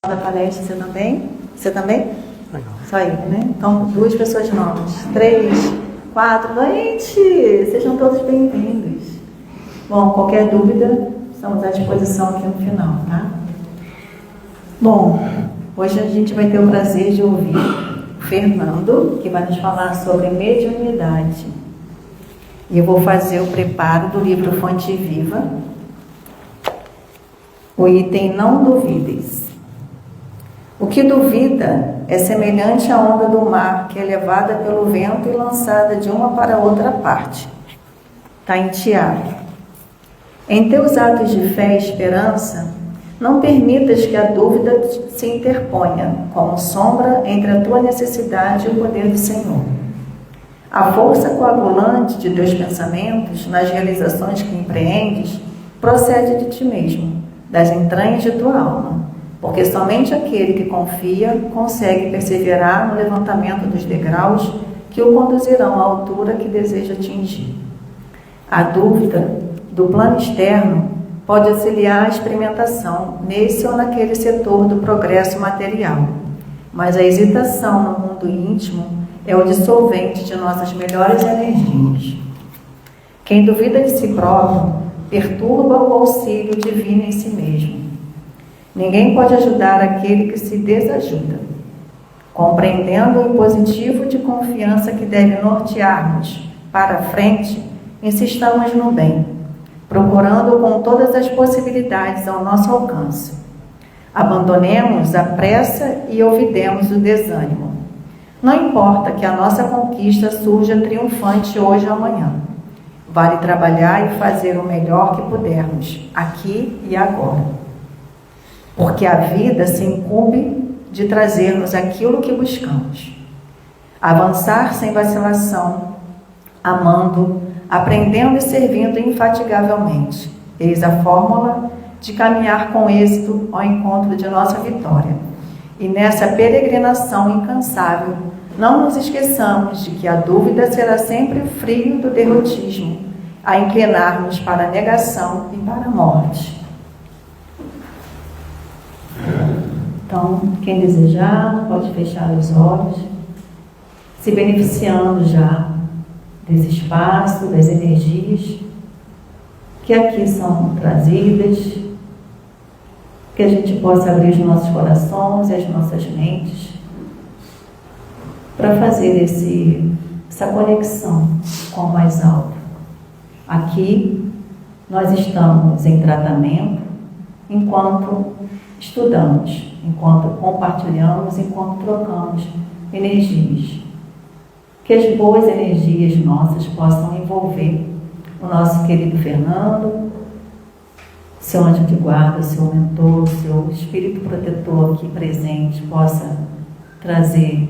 Da palestra, você também? Você também? Legal. Só ele, né? Então, 2 pessoas novas. 3, 4. Gente, sejam todos bem-vindos. Bom, qualquer dúvida, estamos à disposição aqui no final, tá? Bom, hoje a gente vai ter o prazer de ouvir o Fernando, que vai nos falar sobre mediunidade. E eu vou fazer o preparo do livro Fonte Viva, o item Não Duvideis. O que duvida é semelhante à onda do mar, que é levada pelo vento e lançada de uma para outra parte. Está em Tiago. Em teus atos de fé e esperança, não permitas que a dúvida se interponha, como sombra entre a tua necessidade e o poder do Senhor. A força coagulante de teus pensamentos, nas realizações que empreendes, procede de ti mesmo, das entranhas de tua alma. Porque somente aquele que confia consegue perseverar no levantamento dos degraus que o conduzirão à altura que deseja atingir. A dúvida do plano externo pode auxiliar a experimentação nesse ou naquele setor do progresso material, mas a hesitação no mundo íntimo é o dissolvente de nossas melhores energias. Quem duvida de si próprio perturba o auxílio divino em si mesmo. Ninguém pode ajudar aquele que se desajuda. Compreendendo o positivo de confiança que deve nortear-nos para a frente, insistamos no bem, procurando com todas as possibilidades ao nosso alcance. Abandonemos a pressa e olvidemos o desânimo. Não importa que a nossa conquista surja triunfante hoje ou amanhã. Vale trabalhar e fazer o melhor que pudermos, aqui e agora. Porque a vida se incumbe de trazermos aquilo que buscamos. Avançar sem vacilação, amando, aprendendo e servindo infatigavelmente. Eis a fórmula de caminhar com êxito ao encontro de nossa vitória. E nessa peregrinação incansável, não nos esqueçamos de que a dúvida será sempre o frio do derrotismo, a inclinar-nos para a negação e para a morte. Então, quem desejar, pode fechar os olhos, se beneficiando já desse espaço, das energias que aqui são trazidas, que a gente possa abrir os nossos corações e as nossas mentes para fazer essa conexão com o mais alto. Aqui, nós estamos em tratamento enquanto estudamos, enquanto compartilhamos, enquanto trocamos energias. Que as boas energias nossas possam envolver o nosso querido Fernando, seu anjo de guarda, seu mentor, seu espírito protetor aqui presente, possa trazer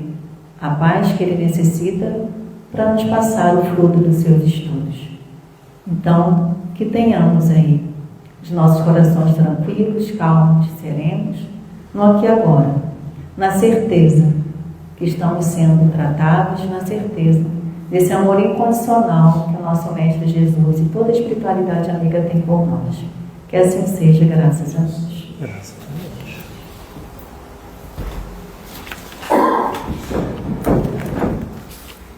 a paz que ele necessita para nos passar o fruto dos seus estudos. Então, que tenhamos aí os nossos corações tranquilos, calmos, serenos, no aqui e agora, na certeza que estamos sendo tratados, na certeza desse amor incondicional que o nosso Mestre Jesus e toda a espiritualidade amiga tem por nós. Que assim seja, graças a Deus. Graças a Deus.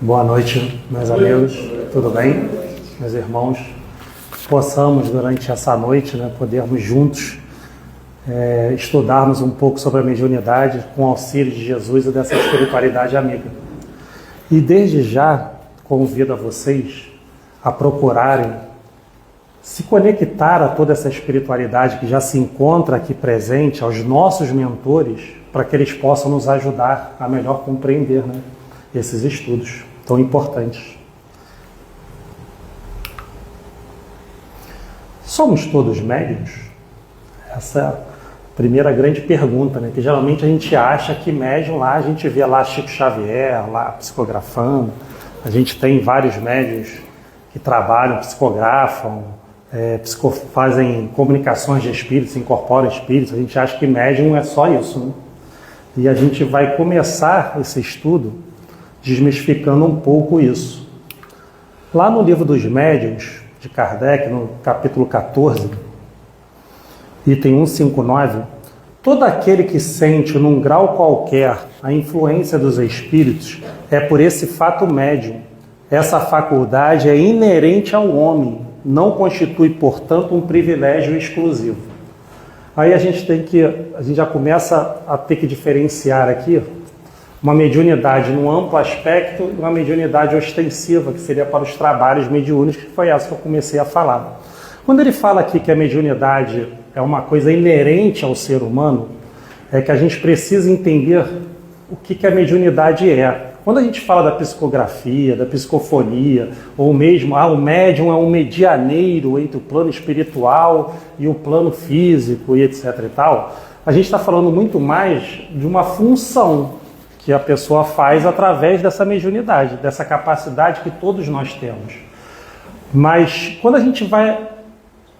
Boa noite, meus amigos. Tudo bem? Meus irmãos, possamos durante essa noite, podermos juntos estudarmos um pouco sobre a mediunidade com o auxílio de Jesus e dessa espiritualidade amiga. E desde já convido a vocês a procurarem se conectar a toda essa espiritualidade que já se encontra aqui presente, aos nossos mentores, para que eles possam nos ajudar a melhor compreender esses estudos tão importantes. Somos todos médiuns? Essa é a primeira grande pergunta, que geralmente a gente acha que médium lá, a gente vê lá Chico Xavier, lá psicografando, a gente tem vários médiuns que trabalham, psicografam, fazem comunicações de espíritos, incorporam espíritos, a gente acha que médium é só isso, E a gente vai começar esse estudo desmistificando um pouco isso. Lá no livro dos médiuns, de Kardec, no capítulo 14, item 159, Todo aquele que sente, num grau qualquer, a influência dos espíritos é por esse fato médium. Essa faculdade é inerente ao homem, não constitui, portanto, um privilégio exclusivo. Aí a gente já começa a ter que diferenciar aqui uma mediunidade num amplo aspecto e uma mediunidade ostensiva, que seria para os trabalhos mediúnicos, que foi essa que eu comecei a falar. Quando ele fala aqui que a mediunidade é uma coisa inerente ao ser humano, é que a gente precisa entender o que a mediunidade é. Quando a gente fala da psicografia, da psicofonia, ou mesmo, o médium é um medianeiro entre o plano espiritual e o plano físico e etc e tal, a gente está falando muito mais de uma função que a pessoa faz através dessa mediunidade, dessa capacidade que todos nós temos. Mas quando a gente vai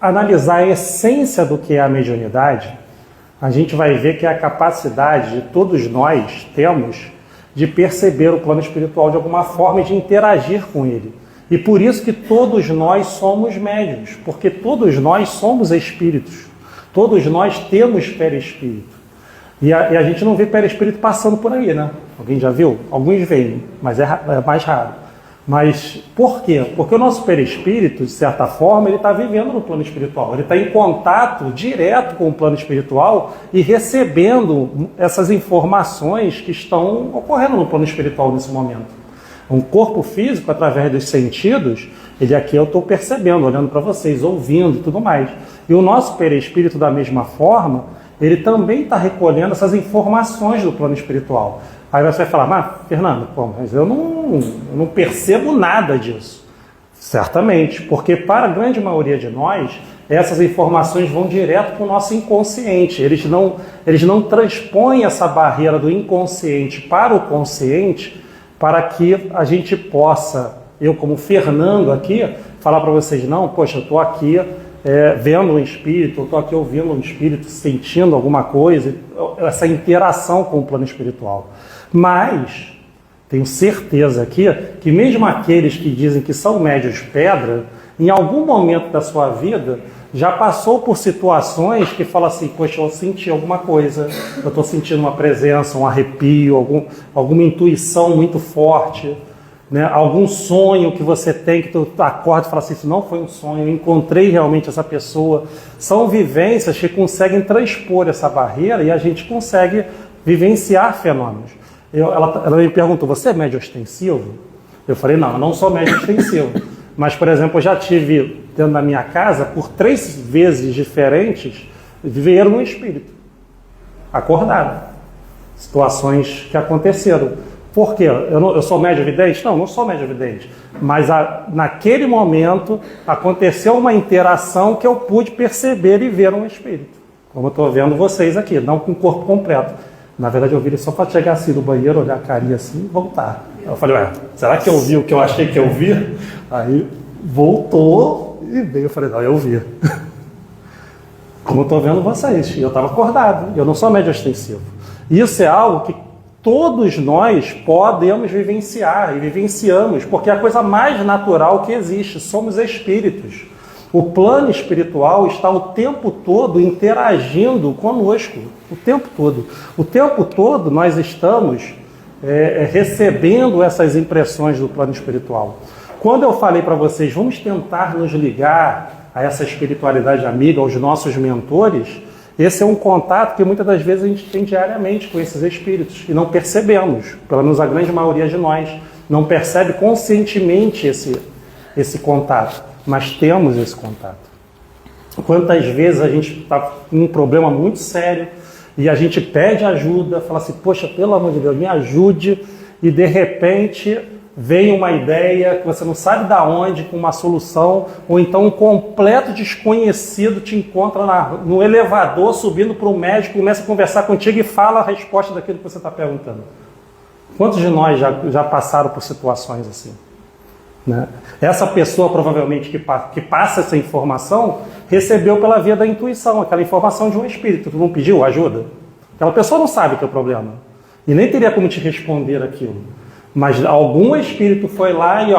analisar a essência do que é a mediunidade, a gente vai ver que é a capacidade de todos nós temos de perceber o plano espiritual de alguma forma e de interagir com ele. E por isso que todos nós somos médiuns, porque todos nós somos espíritos. Todos nós temos perispírito. E a gente não vê perispírito passando por aí, né? Alguém já viu? Alguns veem, mas é mais raro. Mas por quê? Porque o nosso perispírito, de certa forma, ele está vivendo no plano espiritual. Ele está em contato direto com o plano espiritual e recebendo essas informações que estão ocorrendo no plano espiritual nesse momento. Um corpo físico, através dos sentidos, ele aqui eu estou percebendo, olhando para vocês, ouvindo e tudo mais. E o nosso perispírito, da mesma forma, ele também está recolhendo essas informações do plano espiritual. Aí você vai falar, Fernando, mas eu não percebo nada disso. Certamente, porque para a grande maioria de nós, essas informações vão direto para o nosso inconsciente. Eles não transpõem essa barreira do inconsciente para o consciente, para que a gente possa, eu como Fernando aqui, falar para vocês, eu estou aqui vendo um espírito, eu estou aqui ouvindo um espírito, sentindo alguma coisa, essa interação com o plano espiritual. Mas tenho certeza aqui que mesmo aqueles que dizem que são médiuns pedra, em algum momento da sua vida já passou por situações que fala assim, eu senti alguma coisa, eu estou sentindo uma presença, um arrepio, alguma intuição muito forte, né? Algum sonho que você tem, que tu acorda e fala assim, isso não foi um sonho, eu encontrei realmente essa pessoa. São vivências que conseguem transpor essa barreira e a gente consegue vivenciar fenômenos. Ela me perguntou, você é médium ostensivo? Eu falei, não, eu não sou médium ostensivo. Mas, por exemplo, eu já tive dentro da minha casa, por 3 vezes diferentes, vieram um espírito, acordado. Situações que aconteceram. Por quê? Eu sou médium vidente? Não sou médium vidente. Mas naquele momento aconteceu uma interação que eu pude perceber e ver um espírito. Como eu estou vendo vocês aqui, não com o corpo completo. Na verdade, eu vi ele só para chegar assim no banheiro, olhar a carinha assim e voltar. Eu falei, será que eu vi o que eu achei que eu vi? Aí voltou e veio. Eu falei, não, eu vi. Como eu estou vendo vocês. E eu estava acordado. Eu não sou médium ostensivo. Isso é algo que todos nós podemos vivenciar e vivenciamos, porque é a coisa mais natural que existe. Somos espíritos. O plano espiritual está o tempo todo interagindo conosco. O tempo todo. O tempo todo nós estamos recebendo essas impressões do plano espiritual. Quando eu falei para vocês, vamos tentar nos ligar a essa espiritualidade amiga, aos nossos mentores, esse é um contato que muitas das vezes a gente tem diariamente com esses espíritos e não percebemos, pelo menos a grande maioria de nós, não percebe conscientemente esse contato, mas temos esse contato. Quantas vezes a gente está com um problema muito sério e a gente pede ajuda, fala assim, poxa, pelo amor de Deus, me ajude, e de repente vem uma ideia que você não sabe de onde, com uma solução, ou então um completo desconhecido te encontra no elevador, subindo para o médico, começa a conversar contigo e fala a resposta daquilo que você está perguntando. Quantos de nós já passaram por situações assim? Né? Essa pessoa, provavelmente, que passa essa informação, recebeu pela via da intuição, aquela informação de um espírito. Tu não pediu ajuda? Aquela pessoa não sabe o que é o problema. E nem teria como te responder aquilo. Mas algum espírito foi lá e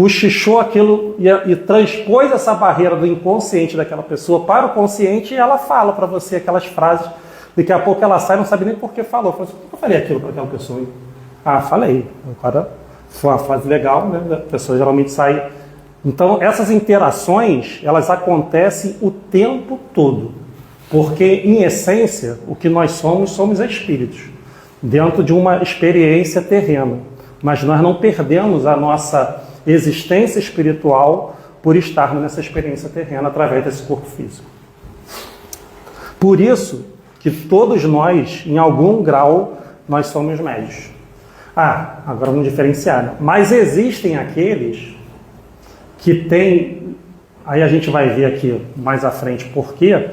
cochichou aquilo e transpôs essa barreira do inconsciente daquela pessoa para o consciente, e ela fala para você aquelas frases. Daqui a pouco ela sai, não sabe nem por que falou. Fala assim, por que eu falei aquilo para aquela pessoa? Ah, falei. Agora foi uma frase legal, né? A pessoa geralmente sai. Então, essas interações, elas acontecem o tempo todo. Porque, em essência, o que nós somos espíritos, dentro de uma experiência terrena. Mas nós não perdemos a nossa existência espiritual por estarmos nessa experiência terrena através desse corpo físico. Por isso que todos nós, em algum grau, nós somos médios. Agora vamos diferenciar, né? Mas existem aqueles que têm, aí a gente vai ver aqui mais à frente por quê,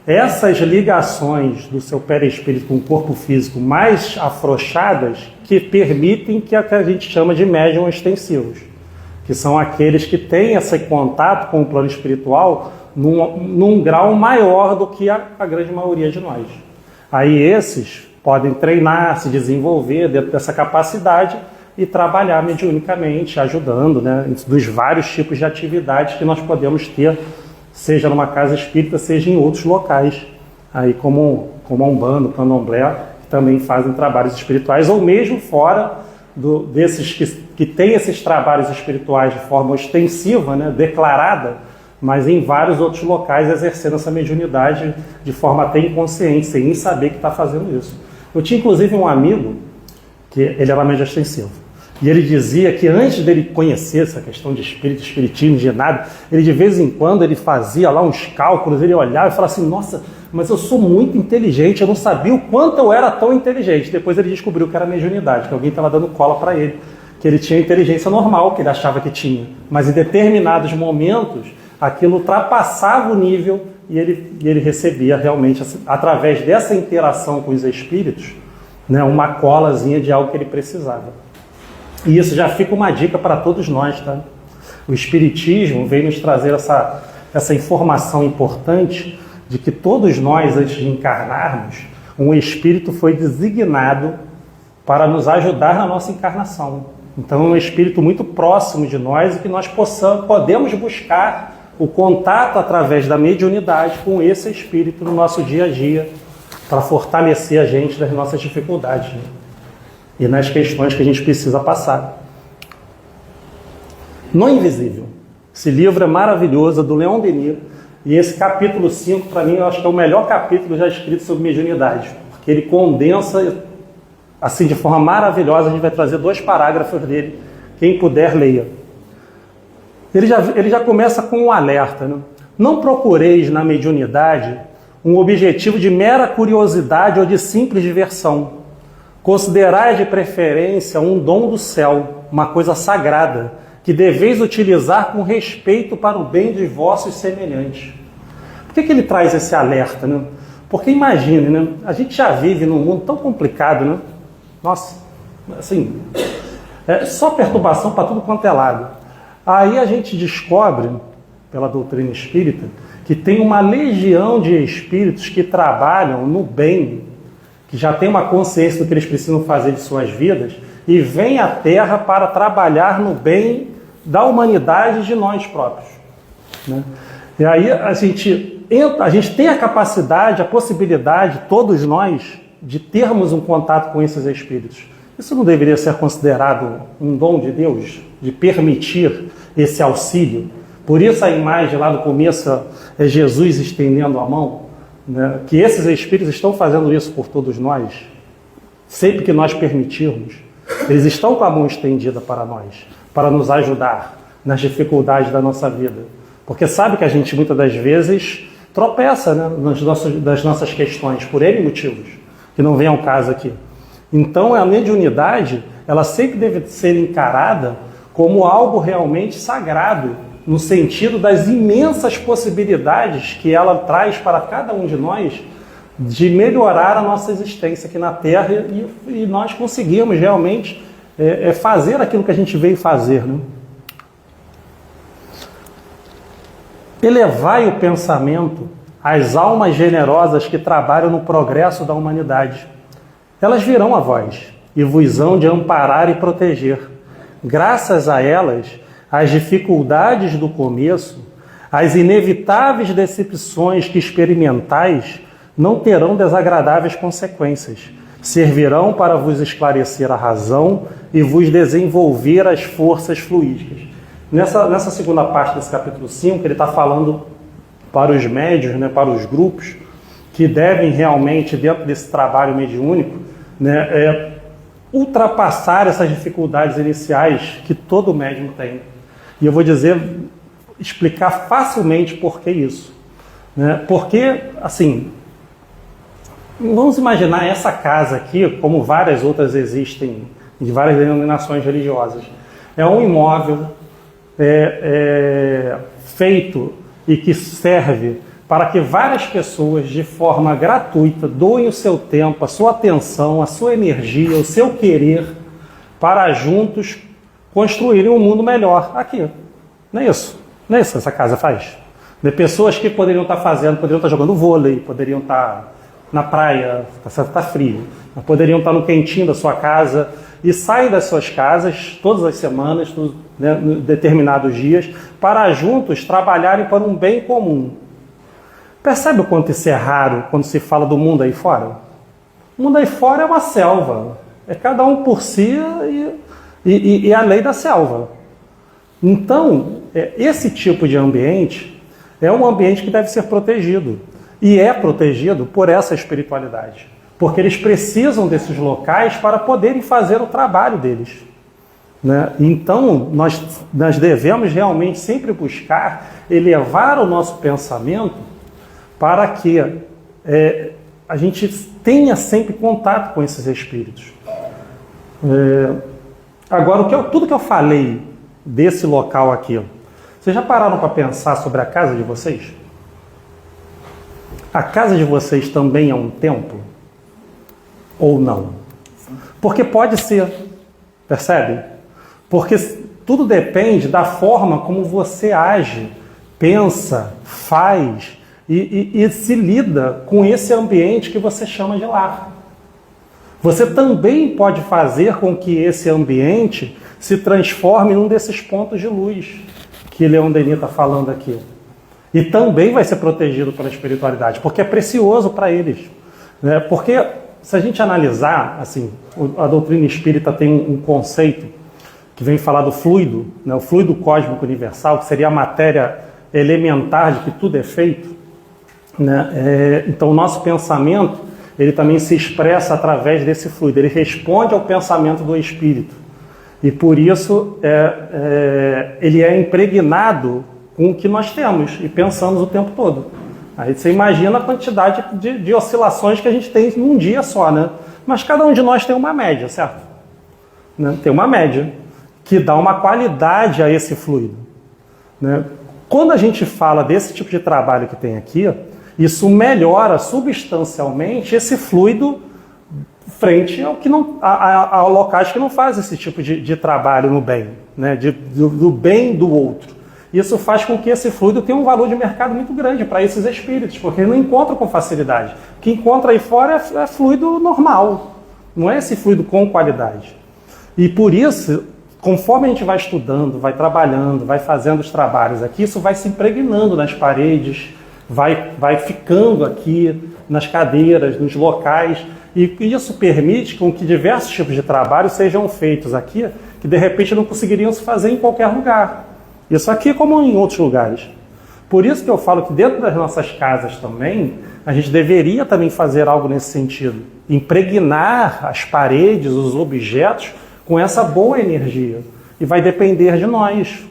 essas ligações do seu perispírito com o corpo físico mais afrouxadas que permitem que a gente chama de médium extensivos, que são aqueles que têm esse contato com o plano espiritual num grau maior do que a grande maioria de nós. Aí esses podem treinar, se desenvolver dentro dessa capacidade e trabalhar mediunicamente, ajudando, né, dos vários tipos de atividades que nós podemos ter, seja numa casa espírita, seja em outros locais, aí como a Umbanda, o Candomblé, que também fazem trabalhos espirituais, ou mesmo fora desses que têm esses trabalhos espirituais de forma extensiva, né, declarada, mas em vários outros locais exercendo essa mediunidade de forma até inconsciente, sem nem saber que está fazendo isso. Eu tinha inclusive um amigo, que ele era médium extensivo, e ele dizia que antes dele conhecer essa questão de espírito, espiritismo, de nada, ele de vez em quando ele fazia lá uns cálculos, ele olhava e falava assim, nossa, mas eu sou muito inteligente, eu não sabia o quanto eu era tão inteligente. Depois ele descobriu que era mediunidade, que alguém estava dando cola para ele, que ele tinha inteligência normal, que ele achava que tinha, mas em determinados momentos aquilo ultrapassava o nível e ele recebia realmente, através dessa interação com os espíritos, né, uma colazinha de algo que ele precisava. E isso já fica uma dica para todos nós, tá? O Espiritismo veio nos trazer essa informação importante de que todos nós, antes de encarnarmos, um espírito foi designado para nos ajudar na nossa encarnação. Então é um espírito muito próximo de nós e que nós podemos buscar o contato através da mediunidade com esse espírito no nosso dia a dia, para fortalecer a gente das nossas dificuldades, né? E nas questões que a gente precisa passar. No Invisível. Esse livro é maravilhoso, é do Leon Denis, e esse capítulo 5, para mim, eu acho que é o melhor capítulo já escrito sobre mediunidade, porque ele condensa, assim, de forma maravilhosa. A gente vai trazer 2 parágrafos dele, quem puder, leia. Ele já começa com um alerta, né? Não procureis na mediunidade um objetivo de mera curiosidade ou de simples diversão. Considerai de preferência um dom do céu, uma coisa sagrada, que deveis utilizar com respeito para o bem de vossos semelhantes. Por que ele traz esse alerta, né? Porque imagine, né? A gente já vive num mundo tão complicado, né? Nossa, assim, é só perturbação para tudo quanto é lado. Aí a gente descobre, pela doutrina espírita, que tem uma legião de espíritos que trabalham no bem, que já tem uma consciência do que eles precisam fazer de suas vidas, e vêm à Terra para trabalhar no bem da humanidade e de nós próprios, né? E aí a gente tem a capacidade, a possibilidade, todos nós, de termos um contato com esses espíritos. Isso não deveria ser considerado um dom de Deus, de permitir esse auxílio? Por isso a imagem lá do começo é Jesus estendendo a mão, né? Que esses espíritos estão fazendo isso por todos nós, sempre que nós permitirmos. Eles estão com a mão estendida para nós, para nos ajudar nas dificuldades da nossa vida. Porque sabe que a gente muitas das vezes tropeça, né, das nossas questões, por N motivos, que não vem ao caso aqui. Então a mediunidade, ela sempre deve ser encarada como algo realmente sagrado, no sentido das imensas possibilidades que ela traz para cada um de nós de melhorar a nossa existência aqui na Terra e nós conseguirmos realmente fazer aquilo que a gente veio fazer, né? Elevai o pensamento às almas generosas que trabalham no progresso da humanidade. Elas virão a vós e vos hão de amparar e proteger. Graças a elas, as dificuldades do começo, as inevitáveis decepções que experimentais não terão desagradáveis consequências. Servirão para vos esclarecer a razão e vos desenvolver as forças fluídicas. Nessa segunda parte desse capítulo 5, ele está falando para os médiuns, né, para os grupos, que devem realmente, dentro desse trabalho mediúnico, né, ultrapassar essas dificuldades iniciais que todo médium tem. E eu vou explicar facilmente por que isso. Né? Porque, assim, vamos imaginar essa casa aqui, como várias outras existem, de várias denominações religiosas. É um imóvel feito e que serve para que várias pessoas, de forma gratuita, doem o seu tempo, a sua atenção, a sua energia, o seu querer, para juntos construírem um mundo melhor aqui. Não é isso? Não é isso que essa casa faz? De pessoas que poderiam estar jogando vôlei, poderiam estar na praia, está frio, poderiam estar no quentinho da sua casa, e saem das suas casas todas as semanas, né, em determinados dias, para juntos trabalharem para um bem comum. Percebe o quanto isso é raro quando se fala do mundo aí fora? O mundo aí fora é uma selva. É cada um por si e a lei da selva. Então, esse tipo de ambiente é um ambiente que deve ser protegido. E é protegido por essa espiritualidade. Porque eles precisam desses locais para poderem fazer o trabalho deles. Né? Então, nós devemos realmente sempre buscar elevar o nosso pensamento para que a gente tenha sempre contato com esses espíritos. Agora, tudo que eu falei desse local aqui, vocês já pararam para pensar sobre a casa de vocês? A casa de vocês também é um templo? Ou não? Porque pode ser, percebe? Porque tudo depende da forma como você age, pensa, faz e se lida com esse ambiente que você chama de lar. Você também pode fazer com que esse ambiente se transforme num desses pontos de luz que Leon Denis está falando aqui. E também vai ser protegido pela espiritualidade, porque é precioso para eles. Né? Porque se a gente analisar, assim, a doutrina espírita tem um conceito que vem falar do fluido, né? O fluido cósmico universal, que seria a matéria elementar de que tudo é feito. Né? Então o nosso pensamento, ele também se expressa através desse fluido, ele responde ao pensamento do espírito. E por isso ele é impregnado com o que nós temos e pensamos o tempo todo. Aí você imagina a quantidade de oscilações que a gente tem num dia só, né? Mas cada um de nós tem uma média, certo? Né? Tem uma média que dá uma qualidade a esse fluido. Né? Quando a gente fala desse tipo de trabalho que tem aqui, isso melhora substancialmente esse fluido frente ao que a locais que não fazem esse tipo de trabalho no bem, né? do bem do outro. Isso faz com que esse fluido tenha um valor de mercado muito grande para esses espíritos, porque eles não encontram com facilidade. O que encontra aí fora é fluido normal, não é esse fluido com qualidade. E por isso, conforme a gente vai estudando, vai trabalhando, vai fazendo os trabalhos aqui, isso vai se impregnando nas paredes, vai ficando aqui nas cadeiras, nos locais, e isso permite com que diversos tipos de trabalho sejam feitos aqui, que de repente não conseguiriam se fazer em qualquer lugar. Isso aqui como em outros lugares. Por isso que eu falo que dentro das nossas casas também, a gente deveria também fazer algo nesse sentido. Impregnar as paredes, os objetos, com essa boa energia. E vai depender de nós.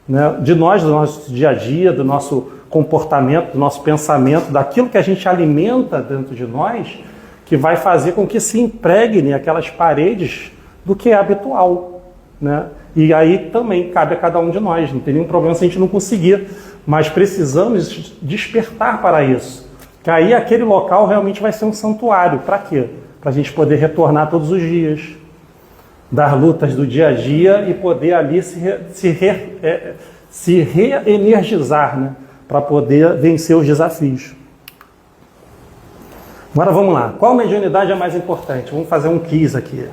Né? De nós, do nosso dia a dia, do nosso comportamento, do nosso pensamento, daquilo que a gente alimenta dentro de nós, que vai fazer com que se impregne aquelas paredes do que é habitual. Né? E aí também cabe a cada um de nós, não tem nenhum problema se a gente não conseguir, mas precisamos despertar para isso. Que aí aquele local realmente vai ser um santuário. Para quê? Para a gente poder retornar todos os dias, das lutas do dia a dia e poder ali se reenergizar, né? Para poder vencer os desafios. Agora vamos lá. Qual mediunidade é mais importante? Vamos fazer um quiz aqui.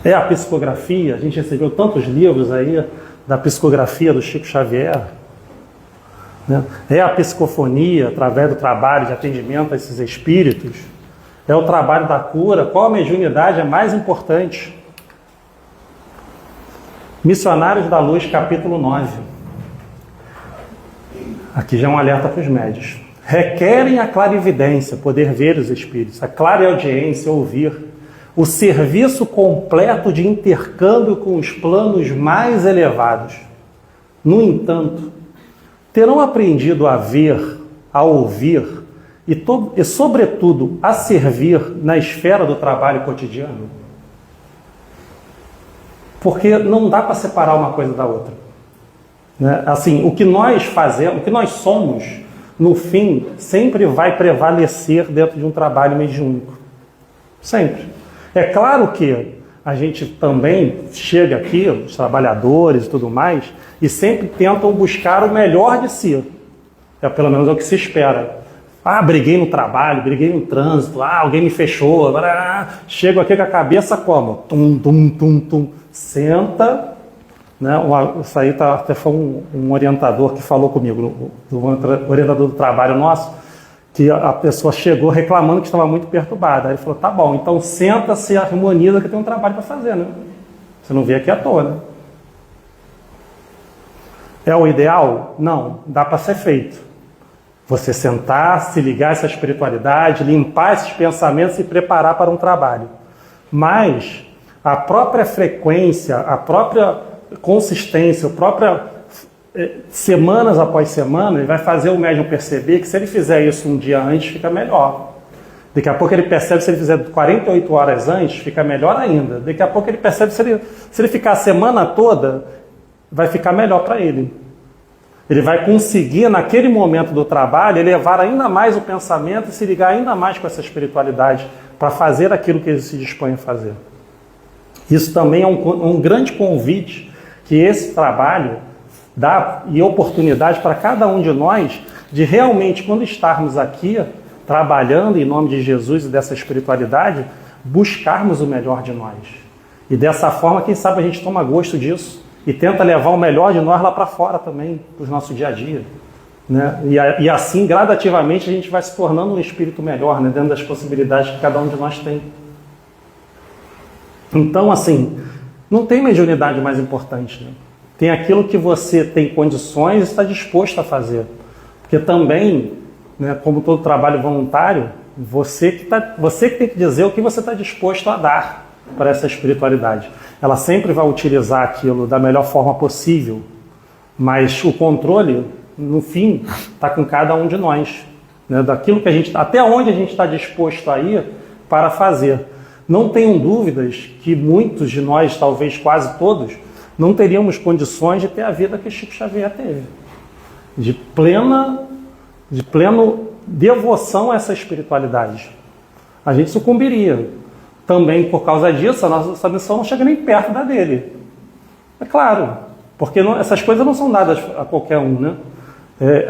É a psicografia, a gente recebeu tantos livros aí da psicografia do Chico Xavier, né? É a psicofonia, através do trabalho de atendimento a esses espíritos, é o trabalho da cura. Qual a mediunidade é mais importante? Missionários da Luz, capítulo 9. Aqui já é um alerta para os médios. Requerem a clarividência, poder ver os espíritos, a clareaudiência, ouvir, o serviço completo de intercâmbio com os planos mais elevados. No entanto, terão aprendido a ver, a ouvir e sobretudo, a servir na esfera do trabalho cotidiano? Porque não dá para separar uma coisa da outra, né? Assim, o que nós fazemos, o que nós somos, no fim, sempre vai prevalecer dentro de um trabalho mediúnico. Sempre. É claro que a gente também chega aqui, os trabalhadores e tudo mais, e sempre tentam buscar o melhor de si. É pelo menos o que se espera. Ah, briguei no trabalho, briguei no trânsito, alguém me fechou, chego aqui com a cabeça como? Tum, tum, tum, tum. Senta, né? Isso aí até foi um orientador que falou comigo, um orientador do trabalho nosso, que a pessoa chegou reclamando que estava muito perturbada. Aí ele falou, tá bom, então senta-se e harmoniza que tem um trabalho para fazer, né? Você não veio aqui à toa, né? É o ideal? Não, dá para ser feito. Você sentar, se ligar a essa espiritualidade, limpar esses pensamentos e se preparar para um trabalho. Mas a própria frequência, a própria consistência, a própria semanas após semana, ele vai fazer o médium perceber que se ele fizer isso um dia antes, fica melhor. Daqui a pouco ele percebe que se ele fizer 48 horas antes, fica melhor ainda. Daqui a pouco ele percebe que se ele ficar a semana toda, vai ficar melhor para ele. Ele vai conseguir, naquele momento do trabalho, elevar ainda mais o pensamento e se ligar ainda mais com essa espiritualidade para fazer aquilo que ele se dispõe a fazer. Isso também é um grande convite que esse trabalho dá e oportunidade para cada um de nós de realmente, quando estarmos aqui trabalhando em nome de Jesus e dessa espiritualidade, buscarmos o melhor de nós. E dessa forma, quem sabe a gente toma gosto disso e tenta levar o melhor de nós lá para fora também, para o nosso dia a dia, né? E assim, gradativamente, a gente vai se tornando um espírito melhor, né? Dentro das possibilidades que cada um de nós tem. Então, assim, não tem mediunidade mais importante, né? Tem aquilo que você tem condições e está disposto a fazer. Porque também, né, como todo trabalho voluntário, você que tem que dizer o que você está disposto a dar para essa espiritualidade. Ela sempre vai utilizar aquilo da melhor forma possível, mas o controle, no fim, está com cada um de nós, né, daquilo que a gente, até onde a gente está disposto a ir para fazer. Não tenham dúvidas que muitos de nós, talvez quase todos, não teríamos condições de ter a vida que Chico Xavier teve. De plena devoção a essa espiritualidade. A gente sucumbiria. Também por causa disso, a nossa missão não chega nem perto da dele. É claro, porque essas coisas não são dadas a qualquer um, né?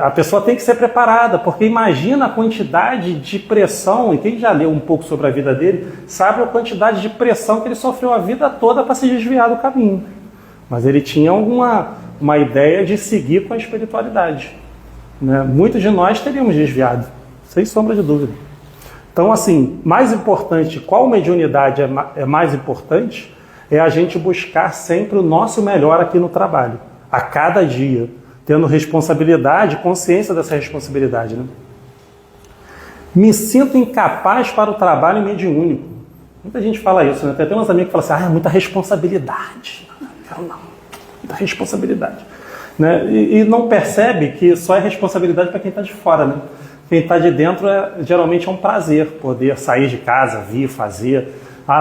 A pessoa tem que ser preparada, porque imagina a quantidade de pressão, e quem já leu um pouco sobre a vida dele, sabe a quantidade de pressão que ele sofreu a vida toda para se desviar do caminho. Mas ele tinha uma ideia de seguir com a espiritualidade, né? Muitos de nós teríamos desviado, sem sombra de dúvida. Então, assim, mais importante, qual mediunidade é mais importante, é a gente buscar sempre o nosso melhor aqui no trabalho, a cada dia, tendo responsabilidade, consciência dessa responsabilidade, né? Me sinto incapaz para o trabalho mediúnico. Muita gente fala isso, né? Tem até uns amigos que falam assim, é muita responsabilidade. Não, muita responsabilidade, né? E não percebe que só é responsabilidade para quem está de fora, né? Quem está de dentro geralmente é um prazer poder sair de casa, vir, fazer.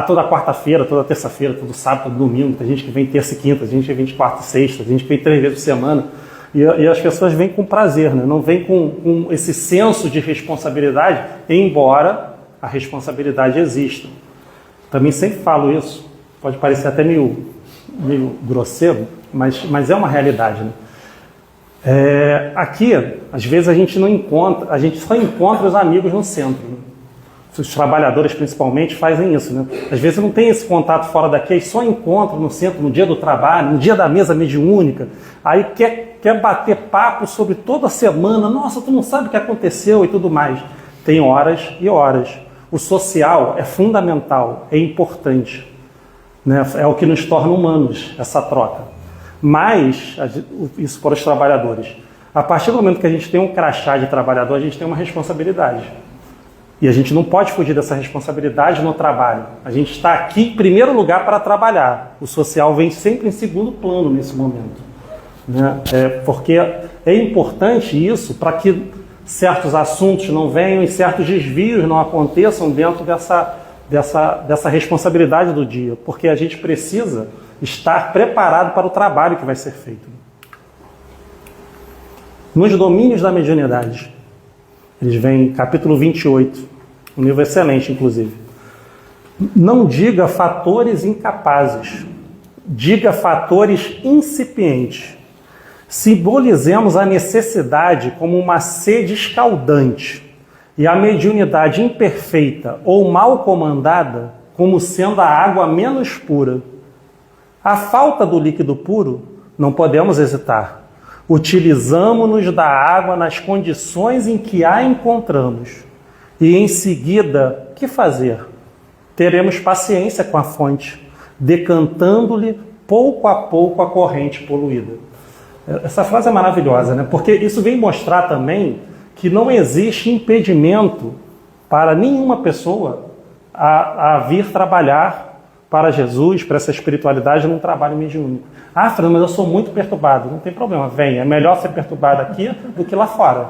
Toda quarta-feira, toda terça-feira, todo sábado, todo domingo. Tem gente que vem terça e quinta, tem gente que vem de quarta e sexta, tem gente que vem 3 vezes por semana. E as pessoas vêm com prazer, né? Não vêm com esse senso de responsabilidade, embora a responsabilidade exista. Também sempre falo isso, pode parecer até meio grosseiro, mas é uma realidade, né? Aqui, às vezes a gente só encontra os amigos no centro, né? os trabalhadores principalmente fazem isso, né? Às vezes não tem esse contato fora daqui, só encontra no centro, no dia do trabalho, no dia da mesa mediúnica, aí quer bater papo sobre toda a semana, nossa, tu não sabe o que aconteceu e tudo mais. Tem horas e horas. O social é fundamental, é importante, né? É o que nos torna humanos, essa troca. Mas, isso para os trabalhadores, a partir do momento que a gente tem um crachá de trabalhador, a gente tem uma responsabilidade. E a gente não pode fugir dessa responsabilidade no trabalho. A gente está aqui em primeiro lugar para trabalhar. O social vem sempre em segundo plano nesse momento, né? Porque é importante isso para que certos assuntos não venham e certos desvios não aconteçam dentro dessa responsabilidade do dia. Porque a gente precisa estar preparado para o trabalho que vai ser feito. Nos domínios da mediunidade, eles vêm capítulo 28, um livro excelente, inclusive. Não diga fatores incapazes, diga fatores incipientes. Simbolizemos a necessidade como uma sede escaldante e a mediunidade imperfeita ou mal comandada como sendo a água menos pura. A falta do líquido puro, não podemos hesitar. Utilizamo-nos da água nas condições em que a encontramos. E em seguida, que fazer? Teremos paciência com a fonte, decantando-lhe pouco a pouco a corrente poluída. Essa frase é maravilhosa, né? Porque isso vem mostrar também que não existe impedimento para nenhuma pessoa a vir trabalhar para Jesus, para essa espiritualidade, num trabalho mediúnico. Ah, Fernando, mas eu sou muito perturbado. Não tem problema, vem. É melhor ser perturbado aqui do que lá fora.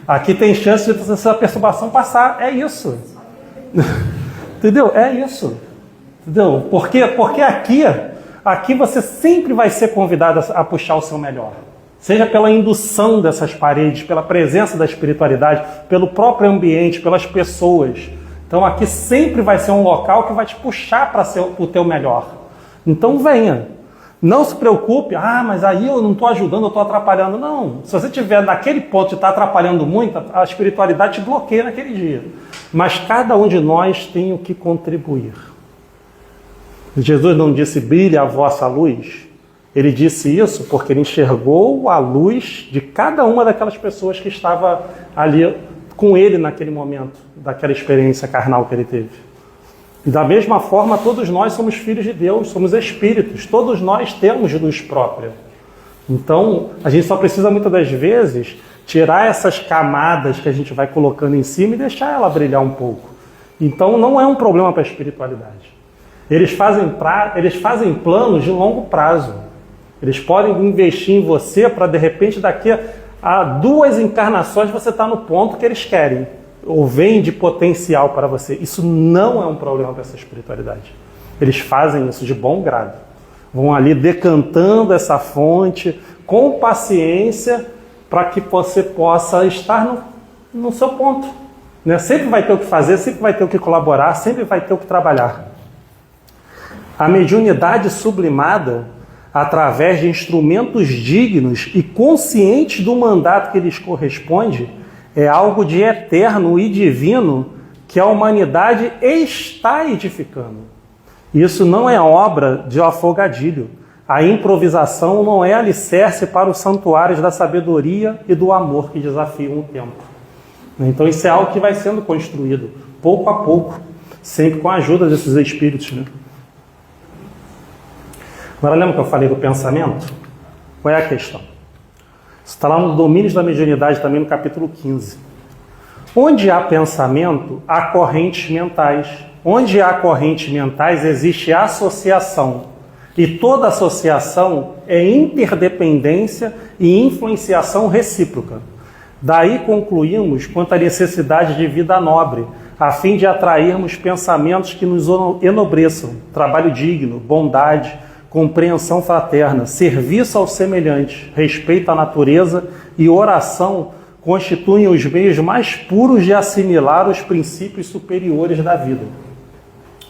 Aqui tem chance de essa perturbação passar. É isso. Entendeu? É isso. Entendeu? Porque aqui você sempre vai ser convidado a puxar o seu melhor. Seja pela indução dessas paredes, pela presença da espiritualidade, pelo próprio ambiente, pelas pessoas. Então aqui sempre vai ser um local que vai te puxar para o teu melhor. Então venha. Não se preocupe, mas aí eu não estou ajudando, eu estou atrapalhando. Não, se você estiver naquele ponto de estar atrapalhando muito, a espiritualidade te bloqueia naquele dia. Mas cada um de nós tem o que contribuir. Jesus não disse, brilhe a vossa luz. Ele disse isso porque ele enxergou a luz de cada uma daquelas pessoas que estava ali com ele naquele momento, daquela experiência carnal que ele teve. E da mesma forma, todos nós somos filhos de Deus, somos espíritos, todos nós temos luz própria. Então, a gente só precisa muitas das vezes tirar essas camadas que a gente vai colocando em cima e deixar ela brilhar um pouco. Então, não é um problema para a espiritualidade. Eles fazem planos de longo prazo. Eles podem investir em você para, de repente, daqui a 2 encarnações você está no ponto que eles querem. Ou vem de potencial para você. Isso não é um problema para essa espiritualidade. Eles fazem isso de bom grado. Vão ali decantando essa fonte com paciência para que você possa estar no seu ponto. Né? Sempre vai ter o que fazer, sempre vai ter o que colaborar, sempre vai ter o que trabalhar. A mediunidade sublimada, através de instrumentos dignos e conscientes do mandato que lhes corresponde, é algo de eterno e divino que a humanidade está edificando. Isso não é obra de afogadilho. A improvisação não é alicerce para os santuários da sabedoria e do amor que desafiam o tempo. Então isso é algo que vai sendo construído, pouco a pouco, sempre com a ajuda desses espíritos, né? Agora lembra que eu falei do pensamento? Qual é a questão? Isso está lá no Domínios da Mediunidade, também no capítulo 15. Onde há pensamento, há correntes mentais. Onde há correntes mentais, existe associação. E toda associação é interdependência e influenciação recíproca. Daí concluímos quanto à necessidade de vida nobre, a fim de atrairmos pensamentos que nos enobreçam, trabalho digno, bondade, compreensão fraterna, serviço ao semelhante, respeito à natureza e oração constituem os meios mais puros de assimilar os princípios superiores da vida.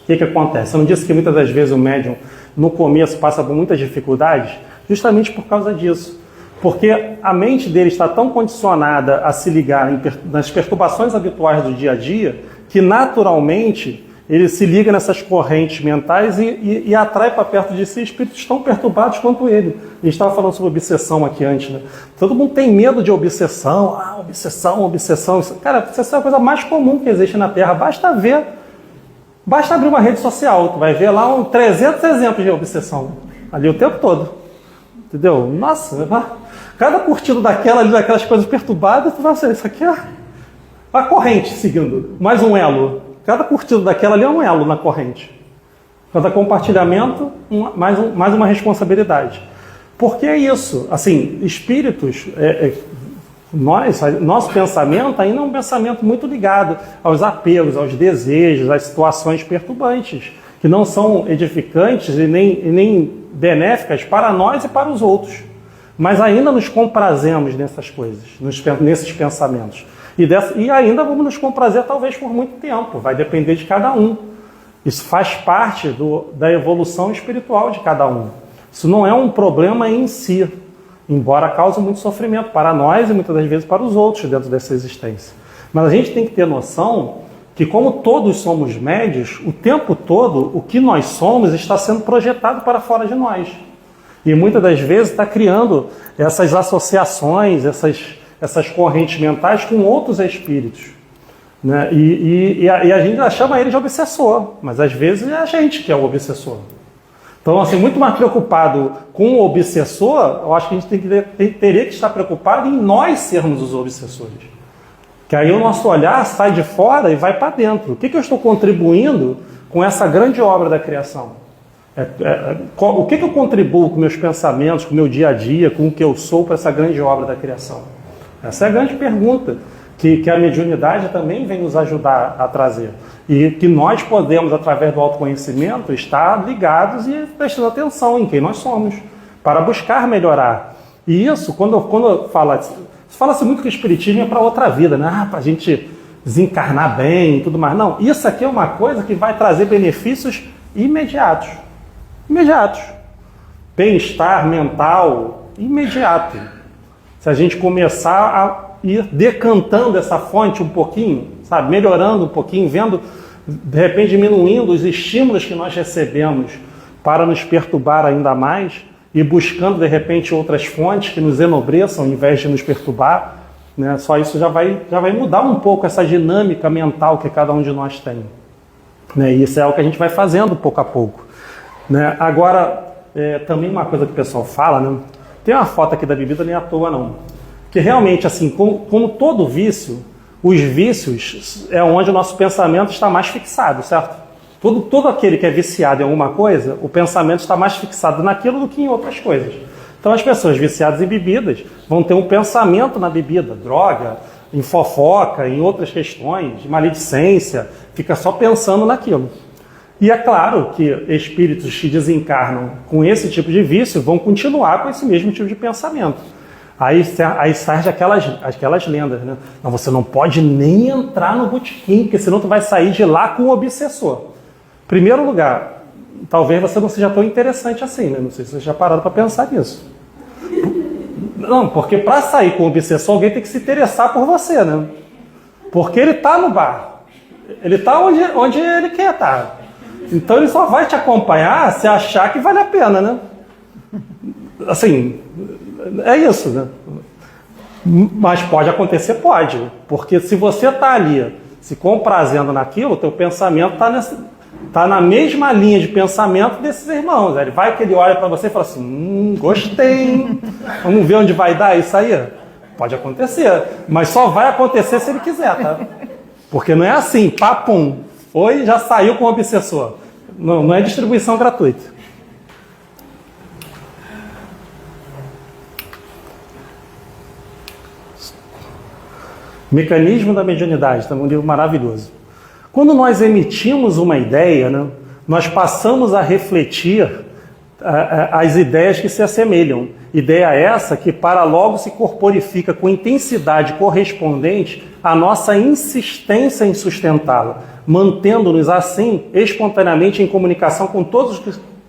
O que acontece? Eu não disse que muitas das vezes o médium, no começo, passa por muitas dificuldades? Justamente por causa disso. Porque a mente dele está tão condicionada a se ligar nas perturbações habituais do dia a dia, que naturalmente ele se liga nessas correntes mentais e atrai para perto de si espíritos tão perturbados quanto ele. A gente estava falando sobre obsessão aqui antes, né? Todo mundo tem medo de obsessão. Ah, obsessão, obsessão. Cara, obsessão é a coisa mais comum que existe na Terra. Basta abrir uma rede social, tu vai ver lá 300 exemplos de obsessão. Ali o tempo todo. Entendeu? Nossa, cada curtido daquela ali, daquelas coisas perturbadas, tu vai ser, isso aqui é a corrente seguindo. Mais um elo. Cada curtido daquela ali é um elo na corrente. Cada compartilhamento, mais uma responsabilidade. Porque é isso. Assim, espíritos, nosso pensamento ainda é um pensamento muito ligado aos apegos, aos desejos, às situações perturbantes, que não são edificantes e nem benéficas para nós e para os outros. Mas ainda nos comprazemos nessas coisas, nesses pensamentos. E ainda vamos nos comprazer talvez por muito tempo, vai depender de cada um. Isso faz parte da evolução espiritual de cada um. Isso não é um problema em si, embora cause muito sofrimento para nós e muitas das vezes para os outros dentro dessa existência. Mas a gente tem que ter noção que, como todos somos médios, o tempo todo o que nós somos está sendo projetado para fora de nós. E muitas das vezes está criando essas associações, essas correntes mentais com outros espíritos. Né? E a gente chama ele de obsessor, mas às vezes é a gente que é o obsessor. Então, assim, muito mais preocupado com o obsessor, eu acho que a gente teria que estar preocupado em nós sermos os obsessores. Que aí o nosso olhar sai de fora e vai para dentro. O que eu estou contribuindo com essa grande obra da criação? O que eu contribuo com meus pensamentos, com o meu dia a dia, com o que eu sou para essa grande obra da criação? Essa é a grande pergunta que a mediunidade também vem nos ajudar a trazer. E que nós podemos, através do autoconhecimento, estar ligados e prestando atenção em quem nós somos, para buscar melhorar. E isso, quando fala-se muito que o espiritismo é para outra vida, né? Para a gente desencarnar bem e tudo mais. Não, isso aqui é uma coisa que vai trazer benefícios imediatos. Bem-estar mental imediato. Se a gente começar a ir decantando essa fonte um pouquinho, sabe, melhorando um pouquinho, vendo, de repente diminuindo os estímulos que nós recebemos para nos perturbar ainda mais e buscando, de repente, outras fontes que nos enobreçam, ao invés de nos perturbar, né? Só isso já vai mudar um pouco essa dinâmica mental que cada um de nós tem. Né? E isso é o que a gente vai fazendo pouco a pouco. Né? Agora, também uma coisa que o pessoal fala, né? Tem uma foto aqui da bebida, nem à toa não. Que realmente, assim, como todo vício, os vícios é onde o nosso pensamento está mais fixado, certo? Todo aquele que é viciado em alguma coisa, o pensamento está mais fixado naquilo do que em outras coisas. Então as pessoas viciadas em bebidas vão ter um pensamento na bebida, droga, em fofoca, em outras questões, de maledicência, fica só pensando naquilo. E é claro que espíritos que desencarnam com esse tipo de vício vão continuar com esse mesmo tipo de pensamento. Aí surgem aquelas lendas, né? Não, você não pode nem entrar no botequim, porque senão tu vai sair de lá com o obsessor. Primeiro lugar, talvez você não seja tão interessante assim, né? Não sei se você já pararam para pensar nisso. Não, porque para sair com o obsessor, alguém tem que se interessar por você, né? Porque ele está no bar. Ele está onde ele quer estar. Então ele só vai te acompanhar se achar que vale a pena, né? Assim, é isso, né? Mas pode acontecer? Pode. Porque se você está ali se comprazendo naquilo, o teu pensamento está na mesma linha de pensamento desses irmãos. Ele vai que ele olha para você e fala assim, gostei, hein? Vamos ver onde vai dar isso aí? Pode acontecer, mas só vai acontecer se ele quiser, tá? Porque não é assim, papum, foi e já saiu com o obsessor. Não é distribuição gratuita. Mecanismo da mediunidade, tá um livro maravilhoso. Quando nós emitimos uma ideia, né, nós passamos a refletir as ideias que se assemelham. Ideia essa que para logo se corporifica com intensidade correspondente à nossa insistência em sustentá-la, mantendo-nos assim espontaneamente em comunicação com todos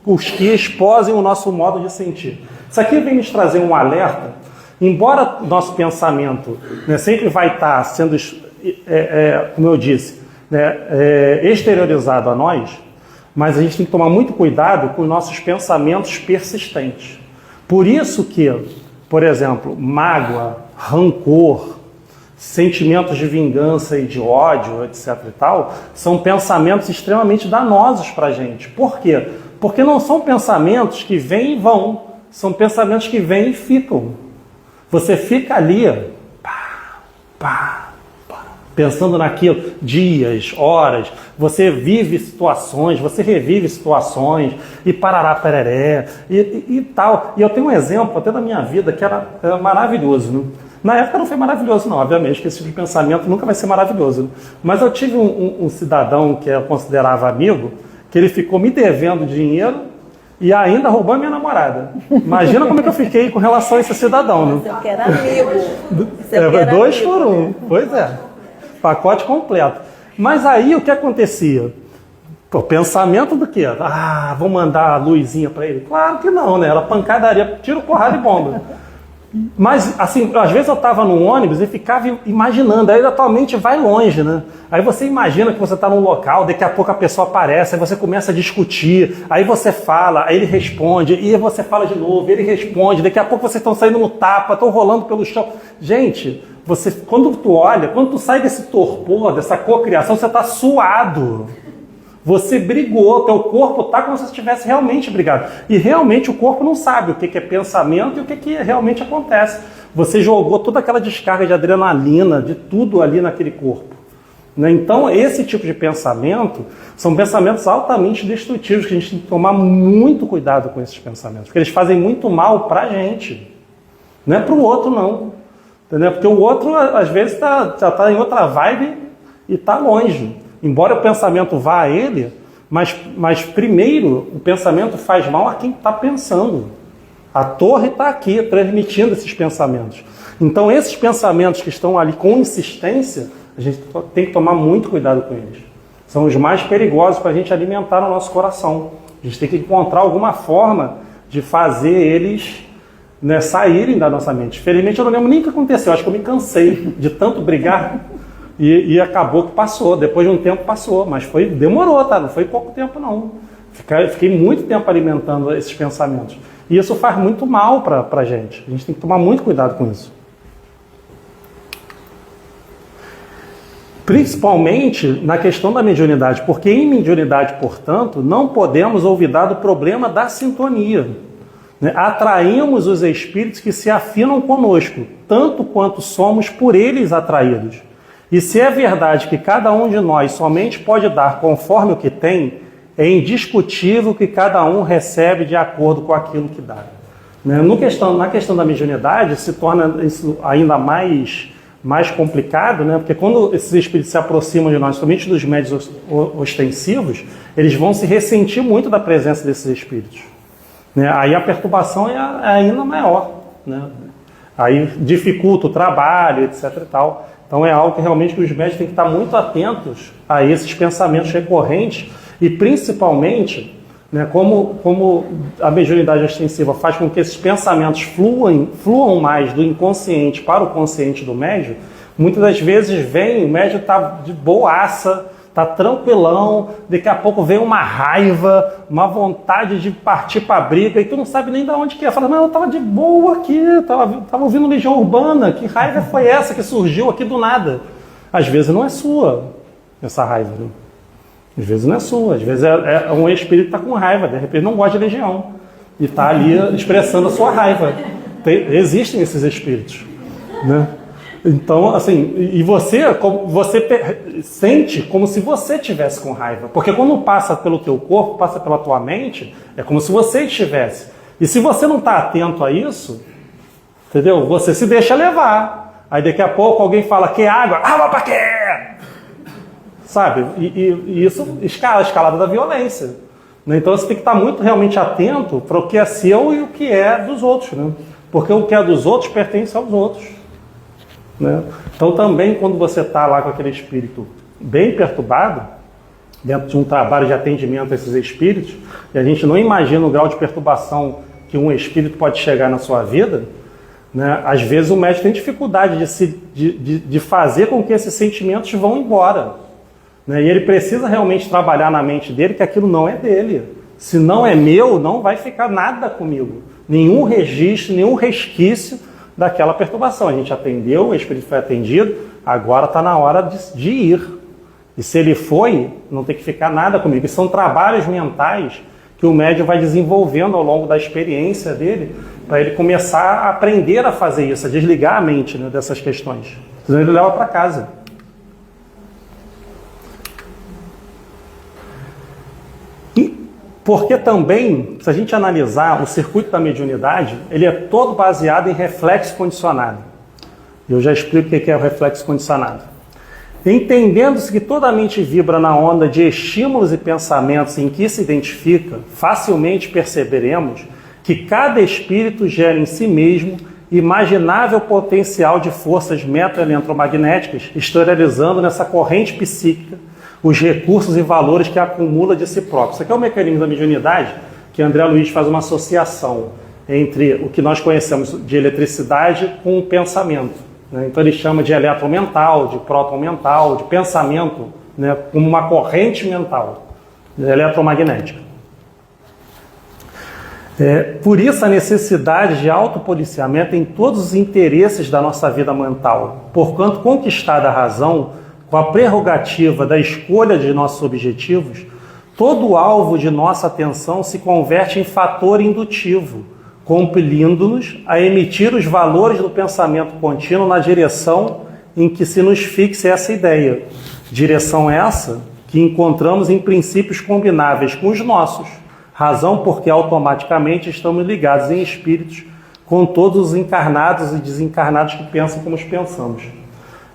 os que exposem o nosso modo de sentir. Isso aqui vem nos trazer um alerta Embora nosso pensamento, né, sempre vai estar sendo, como eu disse, né, exteriorizado a nós, mas a gente tem que tomar muito cuidado com os nossos pensamentos persistentes. Por isso que, por exemplo, mágoa, rancor, sentimentos de vingança e de ódio, etc. e tal, são pensamentos extremamente danosos para a gente. Por quê? Porque não são pensamentos que vêm e vão, são pensamentos que vêm e ficam. Você fica ali, pensando naquilo, dias, horas, você vive situações, você revive situações, e parará, pereré, e tal. E eu tenho um exemplo até da minha vida que era maravilhoso, né? Na época não foi maravilhoso não, obviamente, que esse tipo de pensamento nunca vai ser maravilhoso. Né? Mas eu tive um cidadão que eu considerava amigo, que ele ficou me devendo dinheiro e ainda roubou a minha namorada. Imagina como é que eu fiquei com relação a esse cidadão. Né? Você quer amigo. Dois por um, pois é. Pacote completo. Mas aí o que acontecia? O pensamento do quê? Vou mandar a luzinha para ele? Claro que não, né? Era pancadaria, tiro, porrada e bomba. Mas, assim, às vezes eu estava no ônibus e ficava imaginando, aí a tua mente vai longe, né? Aí você imagina que você está num local, daqui a pouco a pessoa aparece, aí você começa a discutir, aí você fala, aí ele responde, e você fala de novo, ele responde, daqui a pouco vocês estão saindo no tapa, estão rolando pelo chão. Gente, quando tu olha, quando tu sai desse torpor, dessa cocriação, você está suado. Você brigou, teu corpo está como se você tivesse realmente brigado. E realmente o corpo não sabe o que é pensamento e o que realmente acontece. Você jogou toda aquela descarga de adrenalina, de tudo ali naquele corpo. Né? Então, esse tipo de pensamento são pensamentos altamente destrutivos, que a gente tem que tomar muito cuidado com esses pensamentos, porque eles fazem muito mal para a gente. Não é para o outro, não. Entendeu? Porque o outro, às vezes, já está em outra vibe e está longe. Embora o pensamento vá a ele, mas primeiro o pensamento faz mal a quem está pensando. A torre está aqui transmitindo esses pensamentos. Então esses pensamentos que estão ali com insistência, a gente tem que tomar muito cuidado com eles. São os mais perigosos para a gente alimentar o nosso coração. A gente tem que encontrar alguma forma de fazer eles, né, saírem da nossa mente. Felizmente eu não lembro nem o que aconteceu, acho que eu me cansei de tanto brigar. E acabou que passou, depois de um tempo passou, mas demorou, tá? Não foi pouco tempo não. Fiquei muito tempo alimentando esses pensamentos. E isso faz muito mal para a gente tem que tomar muito cuidado com isso. Principalmente na questão da mediunidade, porque em mediunidade, portanto, não podemos olvidar do problema da sintonia. Né? Atraímos os espíritos que se afinam conosco, tanto quanto somos por eles atraídos. E se é verdade que cada um de nós somente pode dar conforme o que tem, é indiscutível que cada um recebe de acordo com aquilo que dá. Né? Na questão da mediunidade, se torna isso ainda mais complicado, né? Porque quando esses espíritos se aproximam de nós, somente dos médiuns ostensivos, eles vão se ressentir muito da presença desses espíritos. Né? Aí a perturbação é ainda maior. Né? Aí dificulta o trabalho, etc. e tal. Então é algo que realmente os médiuns têm que estar muito atentos a esses pensamentos recorrentes e principalmente, né, como a mediunidade ostensiva faz com que esses pensamentos fluam mais do inconsciente para o consciente do médium, muitas das vezes o médium está de boaça, está tranquilão, daqui a pouco vem uma raiva, uma vontade de partir para a briga, e tu não sabe nem de onde que é. Fala, não, eu estava de boa aqui, estava ouvindo Legião Urbana, que raiva foi essa que surgiu aqui do nada? Às vezes não é sua essa raiva, né? Às vezes não é sua, às vezes é um espírito que está com raiva, de repente não gosta de Legião, e está ali expressando a sua raiva. Existem esses espíritos, né? Então, assim, e você sente como se você estivesse com raiva. Porque quando passa pelo teu corpo, passa pela tua mente, é como se você estivesse. E se você não está atento a isso, entendeu? Você se deixa levar. Aí daqui a pouco alguém fala, quer água? Água pra quê? Sabe? E isso escala a escalada da violência. Né? Então você tem que estar muito realmente atento para o que é seu e o que é dos outros. Né? Porque o que é dos outros pertence aos outros. Né? Então também quando você está lá com aquele espírito bem perturbado, dentro de um trabalho de atendimento a esses espíritos, e a gente não imagina o grau de perturbação que um espírito pode chegar na sua vida, né? Às vezes o médium tem dificuldade de fazer com que esses sentimentos vão embora, né? E ele precisa realmente trabalhar na mente dele que aquilo não é dele. Se não é meu, não vai ficar nada comigo. Nenhum registro, nenhum resquício daquela perturbação. A gente atendeu, o espírito foi atendido, agora está na hora de ir. E se ele foi, não tem que ficar nada comigo. E são trabalhos mentais que o médium vai desenvolvendo ao longo da experiência dele, para ele começar a aprender a fazer isso, a desligar a mente, né, dessas questões. Senão ele leva para casa. E porque também, se a gente analisar o circuito da mediunidade, ele é todo baseado em reflexo condicionado. Eu já explico o que é o reflexo condicionado. Entendendo-se que toda a mente vibra na onda de estímulos e pensamentos em que se identifica, facilmente perceberemos que cada espírito gera em si mesmo imaginável potencial de forças meta-eletromagnéticas, exteriorizando nessa corrente psíquica os recursos e valores que acumula de si próprio. Isso aqui é o mecanismo da mediunidade, que André Luiz faz uma associação entre o que nós conhecemos de eletricidade com o pensamento. Então ele chama de eletromental, de protomental, de pensamento, né, como uma corrente mental eletromagnética. Por isso a necessidade de autopoliciamento em todos os interesses da nossa vida mental, porquanto conquistada a razão, com a prerrogativa da escolha de nossos objetivos, todo o alvo de nossa atenção se converte em fator indutivo, compelindo-nos a emitir os valores do pensamento contínuo na direção em que se nos fixe essa ideia. Direção essa que encontramos em princípios combináveis com os nossos, razão porque automaticamente estamos ligados em espíritos com todos os encarnados e desencarnados que pensam como pensamos.